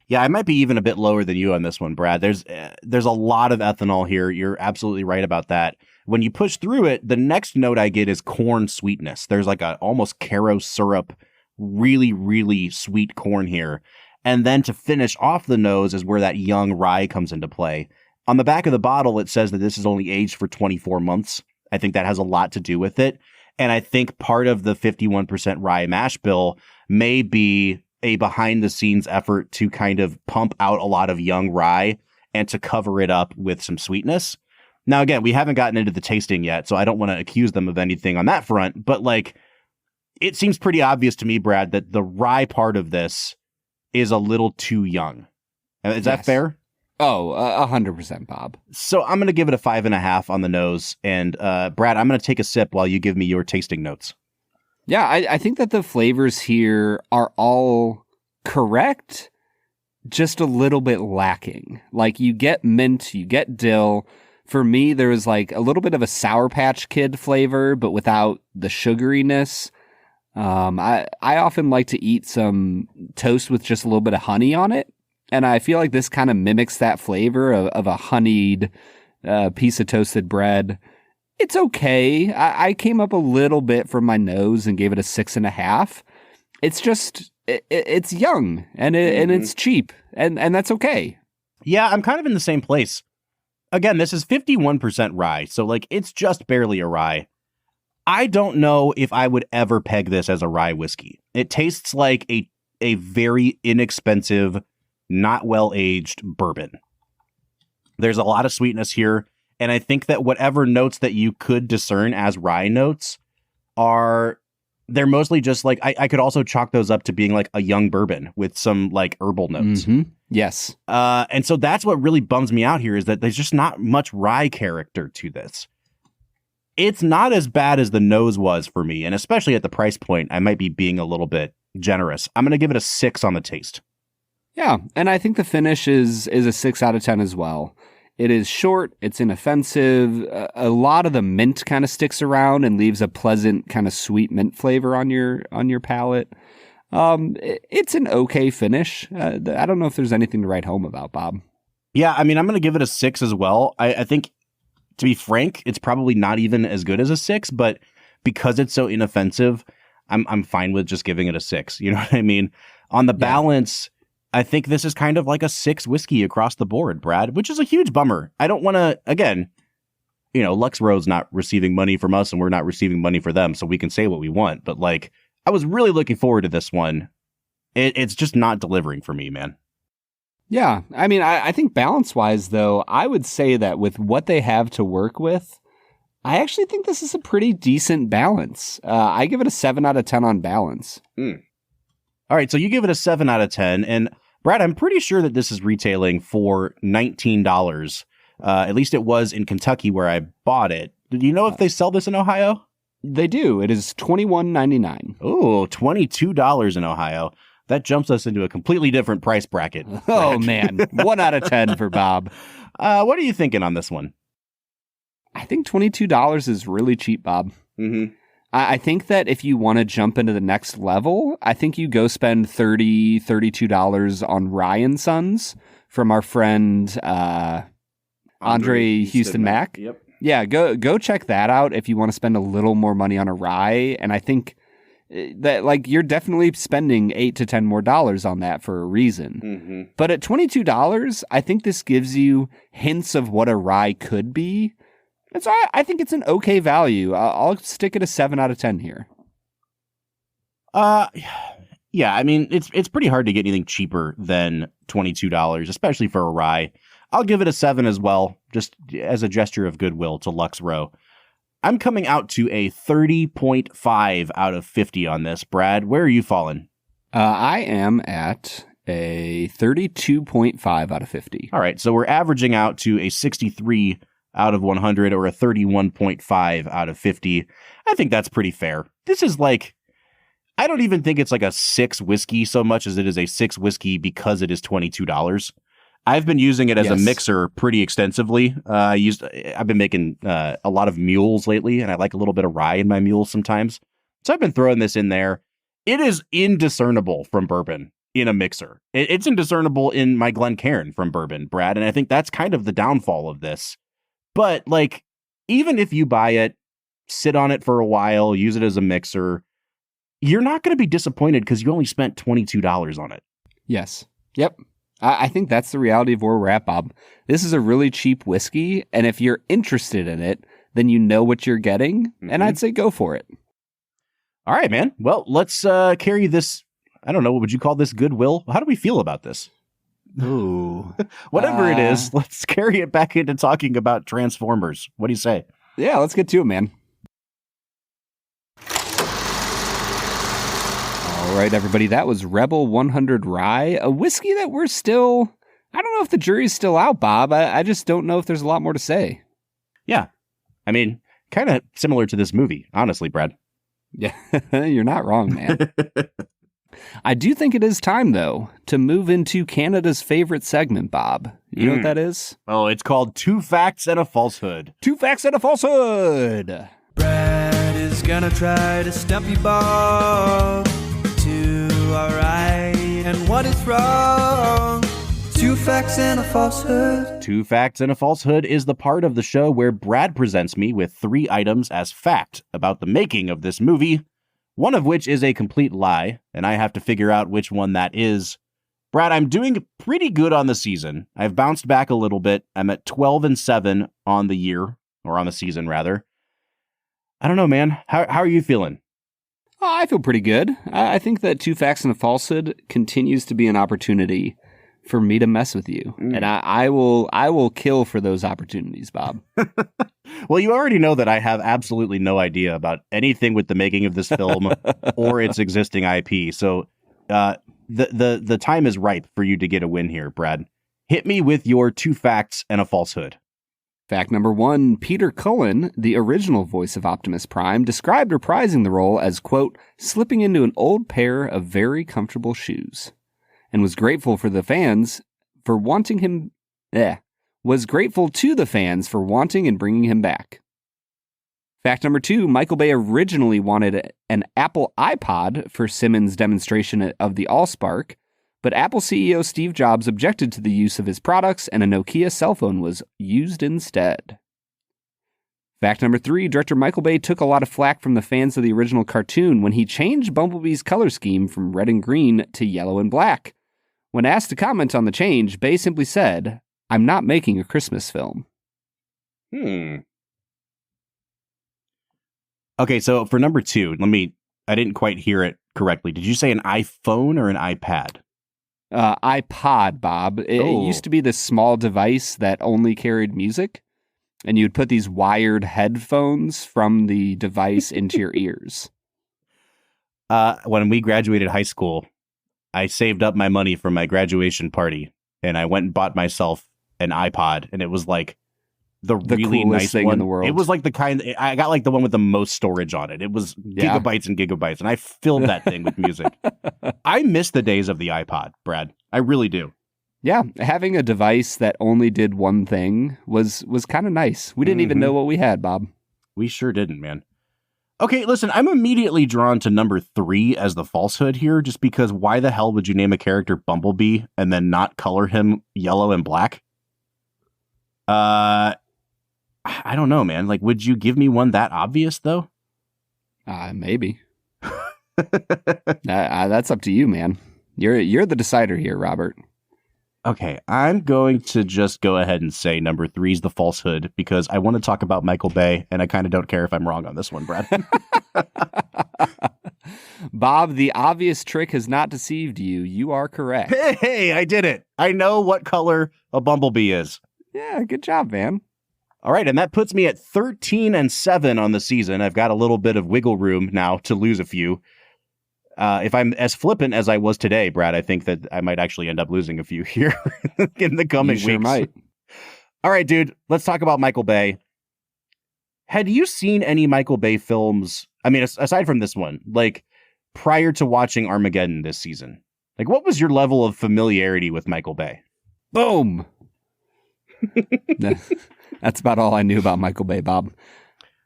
Yeah, I might be even a bit lower than you on this one, Brad. There's a lot of ethanol here. You're absolutely right about that. When you push through it, the next note I get is corn sweetness. There's like a almost Caro syrup, really, really sweet corn here. And then to finish off the nose is where that young rye comes into play. On the back of the bottle, it says that this is only aged for 24 months. I think that has a lot to do with it. And I think part of the 51% rye mash bill may be a behind-the-scenes effort to kind of pump out a lot of young rye and to cover it up with some sweetness. Now, again, we haven't gotten into the tasting yet, so I don't want to accuse them of anything on that front. But, like, it seems pretty obvious to me, Brad, that the rye part of this is a little too young. Is that fair? Oh, 100%, Bob. So I'm going to give it a 5.5 on the nose. And Brad, I'm going to take a sip while you give me your tasting notes. Yeah, I think that the flavors here are all correct, just a little bit lacking. Like, you get mint, you get dill. For me, there was like a little bit of a Sour Patch Kid flavor, but without the sugariness. I often like to eat some toast with just a little bit of honey on it. And I feel like this kind of mimics that flavor of a honeyed piece of toasted bread. It's okay. I came up a little bit from my nose and gave it a 6.5. It's just, it's young and it's cheap and that's okay. Yeah, I'm kind of in the same place. Again, this is 51% rye. So like, it's just barely a rye. I don't know if I would ever peg this as a rye whiskey. It tastes like a very inexpensive, not well-aged bourbon. There's a lot of sweetness here. And I think that whatever notes that you could discern as rye notes they're mostly just like, I could also chalk those up to being like a young bourbon with some like herbal notes. Mm-hmm. Yes. And so that's what really bums me out here is that there's just not much rye character to this. It's not as bad as the nose was for me. And especially at the price point, I might be being a little bit generous. I'm going to give it a 6 on the taste. Yeah. And I think the finish is a 6 out of 10 as well. It is short. It's inoffensive. A lot of the mint kind of sticks around and leaves a pleasant kind of sweet mint flavor on your palate. It's an okay finish. I don't know if there's anything to write home about, Bob. Yeah, I mean, I'm going to give it a 6 as well. I think, to be frank, it's probably not even as good as a 6, but because it's so inoffensive, I'm fine with just giving it a 6. You know what I mean? On the balance, I think this is kind of like a 6 whiskey across the board, Brad, which is a huge bummer. I don't want to, again, Lux Rowe's not receiving money from us and we're not receiving money for them, so we can say what we want. But like, I was really looking forward to this one. It's just not delivering for me, man. Yeah. I mean, I think balance-wise, though, I would say that with what they have to work with, I actually think this is a pretty decent balance. I give it a 7 out of 10 on balance. All right, so you give it a 7 out of 10. And Brad, I'm pretty sure that this is retailing for $19. At least it was in Kentucky where I bought it. Do you know if they sell this in Ohio? They do. It is $21.99. Oh, $22 in Ohio. That jumps us into a completely different price bracket. Oh, man. 1 out of 10 for Bob. What are you thinking on this one? I think $22 is really cheap, Bob. Mm-hmm. I think that if you want to jump into the next level, I think you go spend $32 on Ryan Sons from our friend Andre Houston Mack. Yep. Yeah, go check that out if you want to spend a little more money on a rye. And I think that like you're definitely spending $8 to $10 more on that for a reason. Mm-hmm. But at $22, I think this gives you hints of what a rye could be. And so I think it's an okay value. I'll stick it a 7 out of 10 here. Yeah, I mean, it's pretty hard to get anything cheaper than $22, especially for a rye. I'll give it a 7 as well, just as a gesture of goodwill to Lux Rowe. I'm coming out to a 30.5 out of 50 on this. Brad, where are you falling? I am at a 32.5 out of 50. All right, so we're averaging out to a 63 out of 100 or a 31.5 out of 50. I think that's pretty fair. This is like, I don't even think it's like a 6 whiskey so much as it is a 6 whiskey because it is $22. I've been using it as a Yes. mixer pretty extensively. I've been making a lot of mules lately, and I like a little bit of rye in my mules sometimes. So I've been throwing this in there. It is indiscernible from bourbon in a mixer. It's indiscernible in my Glencairn from bourbon, Brad, and I think that's kind of the downfall of this. But like, even if you buy it, sit on it for a while, use it as a mixer, you're not going to be disappointed because you only spent $22 on it. Yes. Yep. I think that's the reality of where we're at, Bob. This is a really cheap whiskey, and if you're interested in it, then you know what you're getting, and I'd say go for it. All right, man. Well, let's carry this. I don't know. What would you call this? Goodwill? How do we feel about this? Ooh. Whatever it is, let's carry it back into talking about Transformers. What do you say? Yeah, let's get to it, man. All right, everybody. That was Rebel 100 Rye, a whiskey that we're still... I don't know if the jury's still out, Bob. I just don't know if there's a lot more to say. Yeah. I mean, kind of similar to this movie, honestly, Brad. Yeah, you're not wrong, man. I do think it is time, though, to move into Canada's favorite segment, Bob. You know what that is? Oh, it's called Two Facts and a Falsehood. 2 Facts and a Falsehood. Brad is gonna try to stump you, Bob. Two are right and one is wrong. 2 facts and a falsehood. 2 Facts and a Falsehood is the part of the show where Brad presents me with 3 items as fact about the making of this movie, one of which is a complete lie, and I have to figure out which one that is. Brad, I'm doing pretty good on the season. I've bounced back a little bit. I'm at 12-7 on the year, or on the season, rather. I don't know, man. How are you feeling? Oh, I feel pretty good. I think that 2 Facts and a Falsehood continues to be an opportunity for me to mess with you. And I will kill for those opportunities, Bob. Well, you already know that I have absolutely no idea about anything with the making of this film or its existing IP. So the time is ripe for you to get a win here, Brad. Hit me with your 2 facts and a falsehood. Fact number 1, Peter Cullen, the original voice of Optimus Prime, described reprising the role as, quote, slipping into an old pair of very comfortable shoes, and was grateful for the fans for wanting him, was grateful to the fans for wanting and bringing him back. Fact number 2, Michael Bay originally wanted an Apple iPod for Simmons' demonstration of the AllSpark, but Apple CEO Steve Jobs objected to the use of his products and a Nokia cell phone was used instead. Fact number 3, director Michael Bay took a lot of flack from the fans of the original cartoon when he changed Bumblebee's color scheme from red and green to yellow and black. When asked to comment on the change, Bay simply said, "I'm not making a Christmas film." Okay, so for number 2, I didn't quite hear it correctly. Did you say an iPhone or an iPad? iPod, Bob. It used to be this small device that only carried music, and you'd put these wired headphones from the device into your ears. When we graduated high school, I saved up my money for my graduation party, and I went and bought myself an iPod, and it was like the really coolest nice thing one in the world. It was like I got like the one with the most storage on it. It was gigabytes and gigabytes, and I filled that thing with music. I miss the days of the iPod, Brad. I really do. Yeah, having a device that only did one thing was kind of nice. We didn't even know what we had, Bob. We sure didn't, man. Okay, listen, I'm immediately drawn to number 3 as the falsehood here, just because why the hell would you name a character Bumblebee and then not color him yellow and black? I don't know, man. Like, would you give me one that obvious, though? Maybe. That's up to you, man. You're the decider here, Robert. Okay, I'm going to just go ahead and say number 3 is the falsehood because I want to talk about Michael Bay, and I kind of don't care if I'm wrong on this one, Brad. Bob, the obvious trick has not deceived you. You are correct. Hey, I did it. I know what color a bumblebee is. Yeah, good job, man. All right, and that puts me at 13-7 on the season. I've got a little bit of wiggle room now to lose a few. If I'm as flippant as I was today, Brad, I think that I might actually end up losing a few here in the coming weeks. You sure might. All right, dude, let's talk about Michael Bay. Had you seen any Michael Bay films, I mean, aside from this one, like prior to watching Armageddon this season? Like, what was your level of familiarity with Michael Bay? Boom. That's about all I knew about Michael Bay, Bob.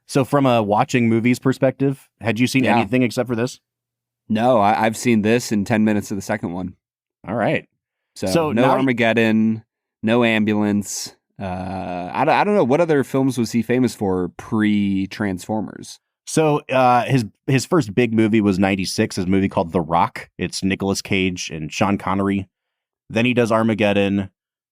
So from a watching movies perspective, had you seen anything except for this? No, I've seen this in 10 minutes of the second one. All right. So no Armageddon, no Ambulance. I don't know. What other films was he famous for pre-Transformers? So his first big movie was 96, his movie called The Rock. It's Nicolas Cage and Sean Connery. Then he does Armageddon.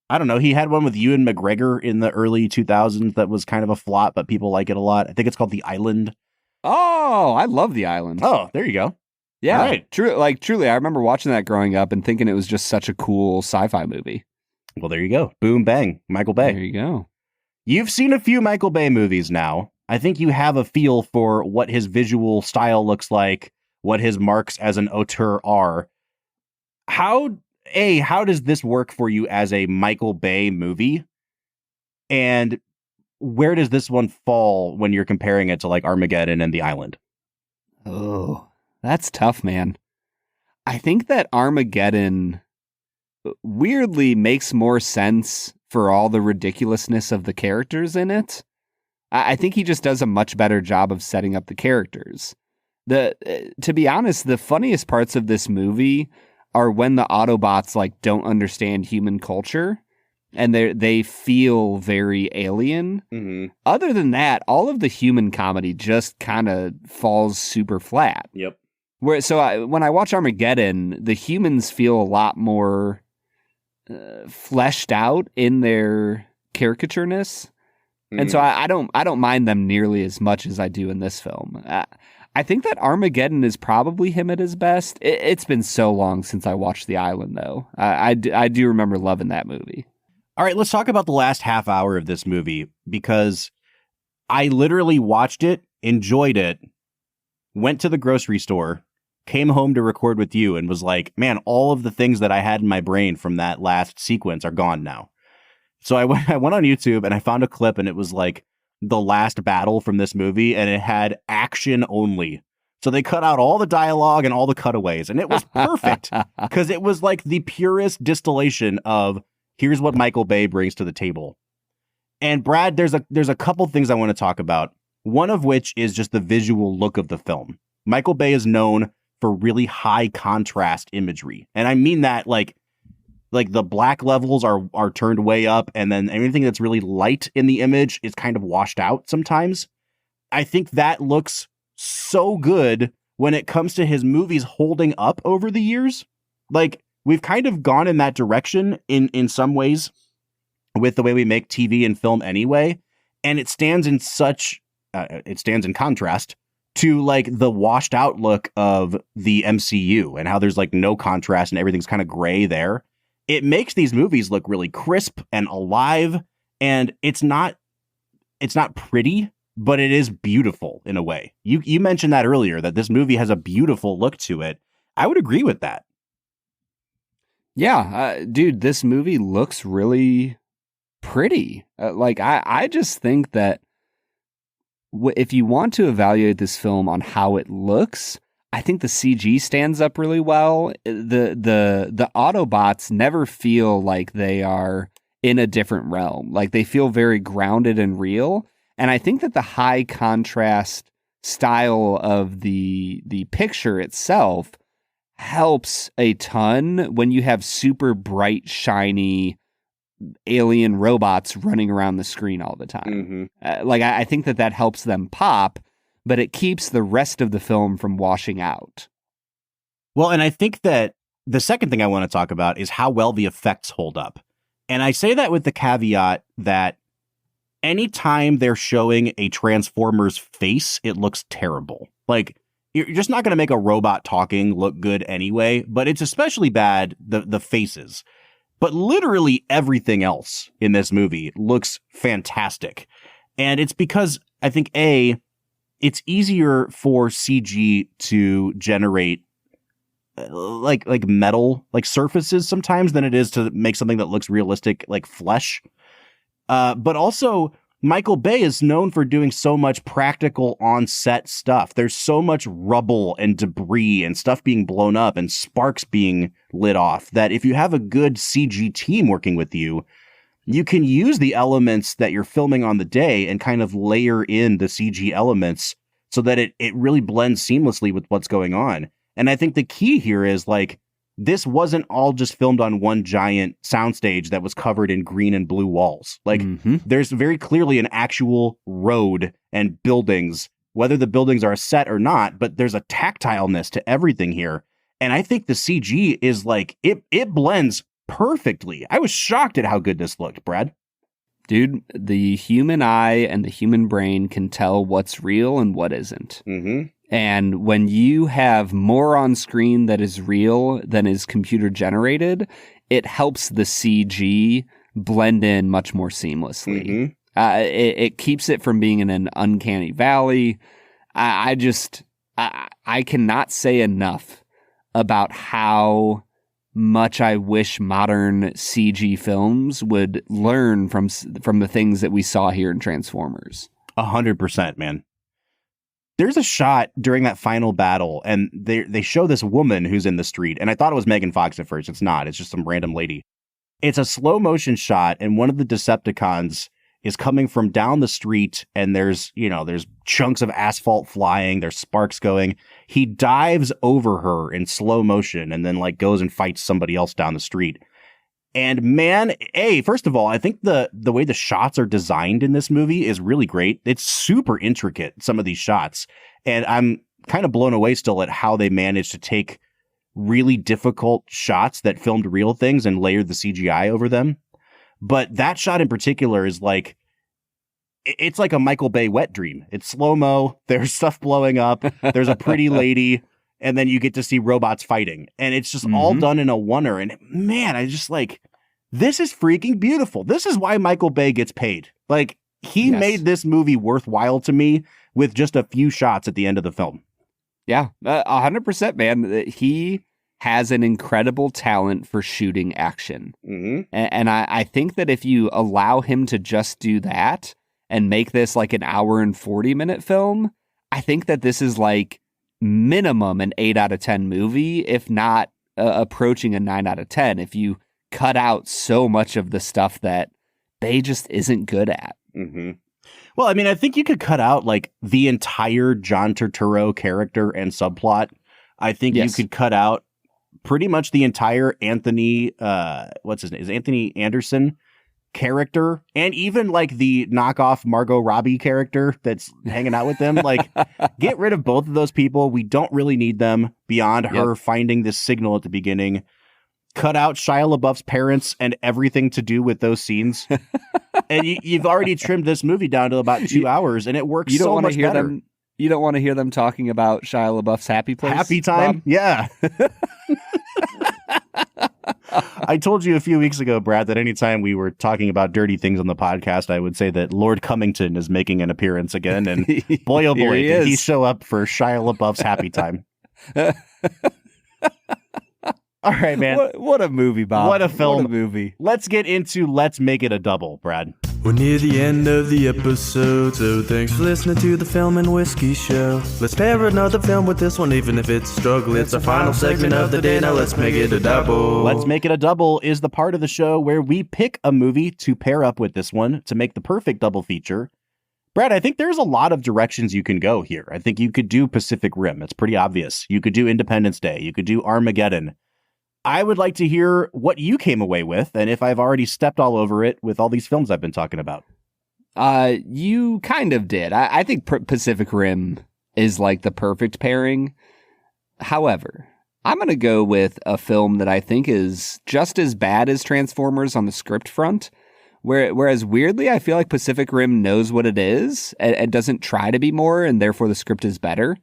I don't know. He had one with Ewan McGregor in the early 2000s that was kind of a flop, but people like it a lot. I think it's called The Island. Oh, I love The Island. Oh, there you go. Yeah, all right. Truly, I remember watching that growing up and thinking it was just such a cool sci-fi movie. Well, there you go. Boom, bang. Michael Bay. There you go. You've seen a few Michael Bay movies now. I think you have a feel for what his visual style looks like, what his marks as an auteur are. How does this work for you as a Michael Bay movie? And where does this one fall when you're comparing it to like Armageddon and The Island? Oh, that's tough, man. I think that Armageddon weirdly makes more sense for all the ridiculousness of the characters in it. I think he just does a much better job of setting up the characters. To be honest, the funniest parts of this movie are when the Autobots like don't understand human culture and they feel very alien. Mm-hmm. Other than that, all of the human comedy just kind of falls super flat. Yep. When I watch Armageddon, the humans feel a lot more fleshed out in their caricatureness. And so I don't mind them nearly as much as I do in this film. I think that Armageddon is probably him at his best. It's been so long since I watched The Island, though. I do remember loving that movie. All right, let's talk about the last half hour of this movie, because I literally watched it, enjoyed it, went to the grocery store, came home to record with you, and was like, man, all of the things that I had in my brain from that last sequence are gone now. So I went on YouTube and I found a clip, and it was like the last battle from this movie, and it had action only. So they cut out all the dialogue and all the cutaways, and it was perfect because it was like the purest distillation of here's what Michael Bay brings to the table. And Brad, there's a couple things I want to talk about. One of which is just the visual look of the film. Michael Bay is known for really high contrast imagery, and I mean that like the black levels are turned way up, and then anything that's really light in the image is kind of washed out sometimes. I think that looks so good when it comes to his movies holding up over the years. Like, we've kind of gone in that direction in some ways with the way we make TV and film anyway, and it stands in contrast to like the washed out look of the MCU and how there's like no contrast and everything's kind of gray there. It makes these movies look really crisp and alive, and it's not pretty, but it is beautiful in a way. You mentioned that earlier, that this movie has a beautiful look to it. I would agree with that. Yeah, dude, this movie looks really pretty. I just think that if you want to evaluate this film on how it looks, I think the CG stands up really well. The Autobots never feel like they are in a different realm. Like, they feel very grounded and real. And I think that the high contrast style of the picture itself helps a ton when you have super bright, shiny alien robots running around the screen all the time. Mm-hmm. I think that helps them pop, but it keeps the rest of the film from washing out. Well, and I think that the second thing I want to talk about is how well the effects hold up. And I say that with the caveat that anytime they're showing a Transformer's face, it looks terrible. Like, you're just not going to make a robot talking look good anyway, but it's especially bad, the faces. But literally everything else in this movie looks fantastic. And it's because I think, it's easier for CG to generate like metal, like surfaces sometimes than it is to make something that looks realistic, like flesh. But also Michael Bay is known for doing so much practical on-set stuff. There's so much rubble and debris and stuff being blown up and sparks being lit off that if you have a good CG team working with you, you can use the elements that you're filming on the day and kind of layer in the CG elements so that it really blends seamlessly with what's going on. And I think the key here is like, this wasn't all just filmed on one giant soundstage that was covered in green and blue walls. Like, there's very clearly an actual road and buildings, whether the buildings are a set or not, but there's a tactileness to everything here. And I think the CG is like, it blends perfectly. I was shocked at how good this looked, Brad. Dude, the human eye and the human brain can tell what's real and what isn't. And when you have more on screen that is real than is computer generated, it helps the CG blend in much more seamlessly. It keeps it from being in an uncanny valley. I cannot say enough about how much I wish modern CG films would learn from the things that we saw here in Transformers. 100%, man. There's a shot during that final battle, and they show this woman who's in the street, and I thought it was Megan Fox at first. It's not. It's just some random lady. It's a slow motion shot, and one of the Decepticons is coming from down the street, and there's chunks of asphalt flying, there's sparks going. He dives over her in slow motion and then like goes and fights somebody else down the street. And man, first of all, I think the way the shots are designed in this movie is really great. It's super intricate, some of these shots. And I'm kind of blown away still at how they managed to take really difficult shots that filmed real things and layered the CGI over them. But that shot in particular is like, it's like a Michael Bay wet dream. It's slow-mo, there's stuff blowing up, there's a pretty lady, and then you get to see robots fighting. And it's just all done in a oneer. And man, I just like, this is freaking beautiful. This is why Michael Bay gets paid. Like, he made this movie worthwhile to me with just a few shots at the end of the film. Yeah, 100%, man. He has an incredible talent for shooting action. And I think that if you allow him to just do that and make this like an hour and 40-minute film, I think that this is like minimum an 8 out of 10 movie, if not approaching a 9 out of 10, if you cut out so much of the stuff that Bay just isn't good at. Well, I mean, I think you could cut out like the entire John Turturro character and subplot. I think you could cut out pretty much the entire Anthony, what's his name? Is Anthony Anderson character, and even like the knockoff Margot Robbie character that's hanging out with them. Like, get rid of both of those people. We don't really need them beyond her finding this signal at the beginning. Cut out Shia LaBeouf's parents and everything to do with those scenes. And you've already trimmed this movie down to about 2 hours, and it works so much better. You don't want to hear them talking about Shia LaBeouf's happy place? Happy time? Bob? Yeah. I told you a few weeks ago, Brad, that anytime we were talking about dirty things on the podcast, I would say that Lord Cummington is making an appearance again. And boy, oh boy, did he show up for Shia LaBeouf's happy time. All right, man. What a movie, Bob. What a film. What a movie. Let's get into Let's Make It a Double, Brad. We're near the end of the episode, so thanks for listening to the Film and Whiskey Show. Let's pair another film with this one, even if it's a struggle. It's our final segment of the day, now let's make it a double. Let's Make It a Double is the part of the show where we pick a movie to pair up with this one to make the perfect double feature. Brad, I think there's a lot of directions you can go here. I think you could do Pacific Rim. It's pretty obvious. You could do Independence Day. You could do Armageddon. I would like to hear what you came away with, and if I've already stepped all over it with all these films I've been talking about. You kind of did. I think Pacific Rim is like the perfect pairing. However, I'm going to go with a film that I think is just as bad as Transformers on the script front, whereas weirdly, I feel like Pacific Rim knows what it is and doesn't try to be more, and therefore the script is better.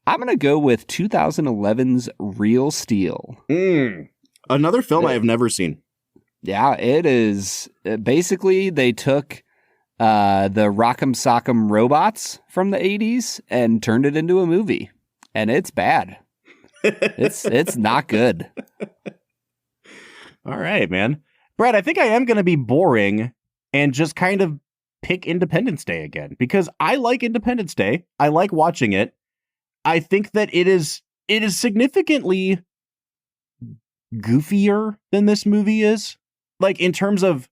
I'm going to go with 2011's Real Steel. Another film I have never seen. Yeah, it is. Basically, they took the Rock'em Sock'em robots from the 80s and turned it into a movie. And it's bad. It's not good. All right, man. Brad, I think I am going to be boring and just kind of pick Independence Day again, because I like Independence Day. I like watching it. I think that it is significantly goofier than this movie is. Like, in terms of,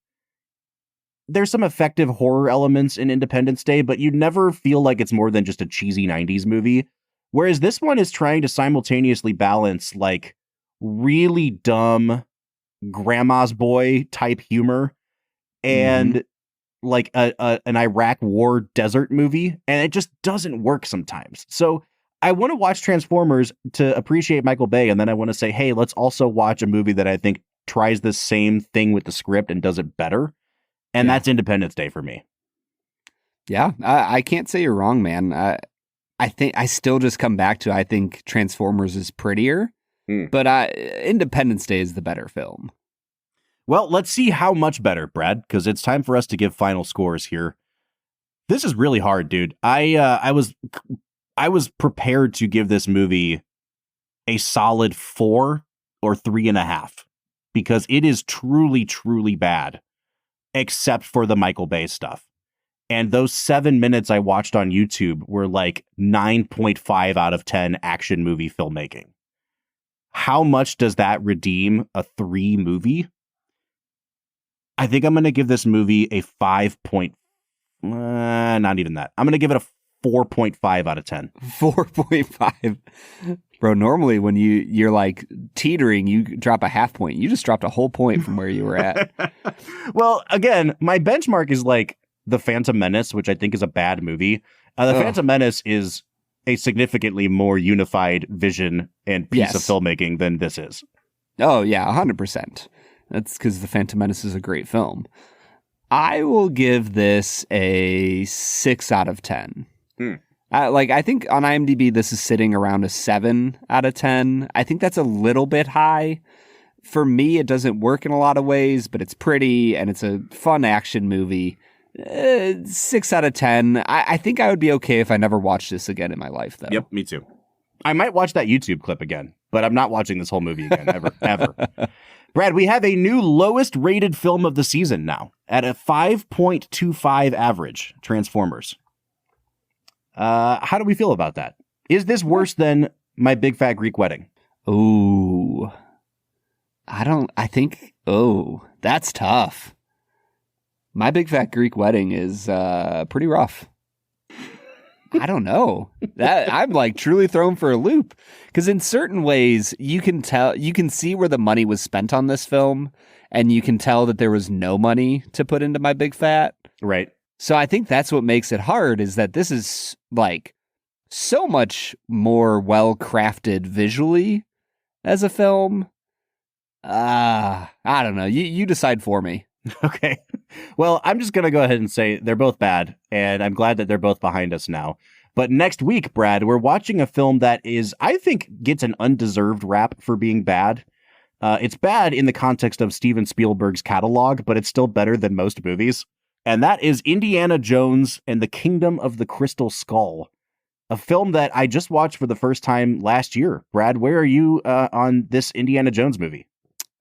there's some effective horror elements in Independence Day, but you never feel like it's more than just a cheesy 90s movie. Whereas this one is trying to simultaneously balance like really dumb grandma's boy type humor and like an Iraq war desert movie. And it just doesn't work sometimes. So I want to watch Transformers to appreciate Michael Bay. And then I want to say, hey, let's also watch a movie that I think tries the same thing with the script and does it better. And that's Independence Day for me. Yeah, I can't say you're wrong, man. I think I still just come back to, I think Transformers is prettier, but Independence Day is the better film. Well, let's see how much better, Brad, because it's time for us to give final scores here. This is really hard, dude. I was prepared to give this movie a solid 4 or 3.5 because it is truly, truly bad, except for the Michael Bay stuff. And those 7 minutes I watched on YouTube were like 9.5 out of 10 action movie filmmaking. How much does that redeem a 3 movie? I think I'm going to give this movie a 5. Not even that. I'm going to give it a 4.5 out of 10. 4.5. Bro, normally when you're like teetering, you drop a half point. You just dropped a whole point from where you were at. Well, again, my benchmark is like The Phantom Menace, which I think is a bad movie. The Phantom Menace is a significantly more unified vision and piece of filmmaking than this is. Oh, yeah, 100%. That's because The Phantom Menace is a great film. I will give this a 6 out of 10. I think on IMDb, this is sitting around a 7 out of 10. I think that's a little bit high. For me, it doesn't work in a lot of ways, but it's pretty and it's a fun action movie. 6 out of 10. I think I would be okay if I never watched this again in my life, though. Yep, me too. I might watch that YouTube clip again, but I'm not watching this whole movie again, ever. Brad, we have a new lowest rated film of the season now at a 5.25 average, Transformers. How do we feel about that? Is this worse than My Big Fat Greek Wedding? Oh, that's tough. My Big Fat Greek Wedding is pretty rough. I don't know. That I'm like truly thrown for a loop because in certain ways you can see where the money was spent on this film, and you can tell that there was no money to put into My Big Fat. Right. So I think that's what makes it hard, is that this is like so much more well crafted visually as a film. I don't know. You decide for me. Okay. Well, I'm just going to go ahead and say they're both bad, and I'm glad that they're both behind us now. But next week, Brad, we're watching a film that is, I think, gets an undeserved rap for being bad. It's bad in the context of Steven Spielberg's catalog, but it's still better than most movies. And that is Indiana Jones and the Kingdom of the Crystal Skull, a film that I just watched for the first time last year. Brad, where are you on this Indiana Jones movie?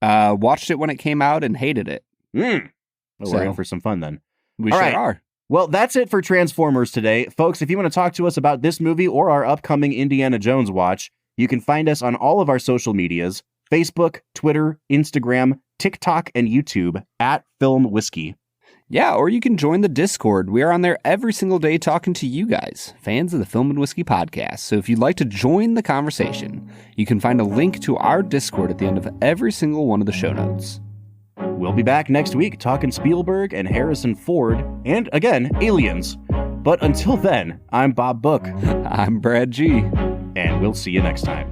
Watched it when it came out and hated it. Well, we're in for some fun then. We sure are. Well, that's it for Transformers today. Folks, if you want to talk to us about this movie or our upcoming Indiana Jones watch, you can find us on all of our social medias, Facebook, Twitter, Instagram, TikTok, and YouTube at Film Whiskey. Yeah, or you can join the Discord. We are on there every single day talking to you guys, fans of the Film and Whiskey podcast. So if you'd like to join the conversation, you can find a link to our Discord at the end of every single one of the show notes. We'll be back next week talking Spielberg and Harrison Ford and, again, aliens. But until then, I'm Bob Book. I'm Brad G. And we'll see you next time.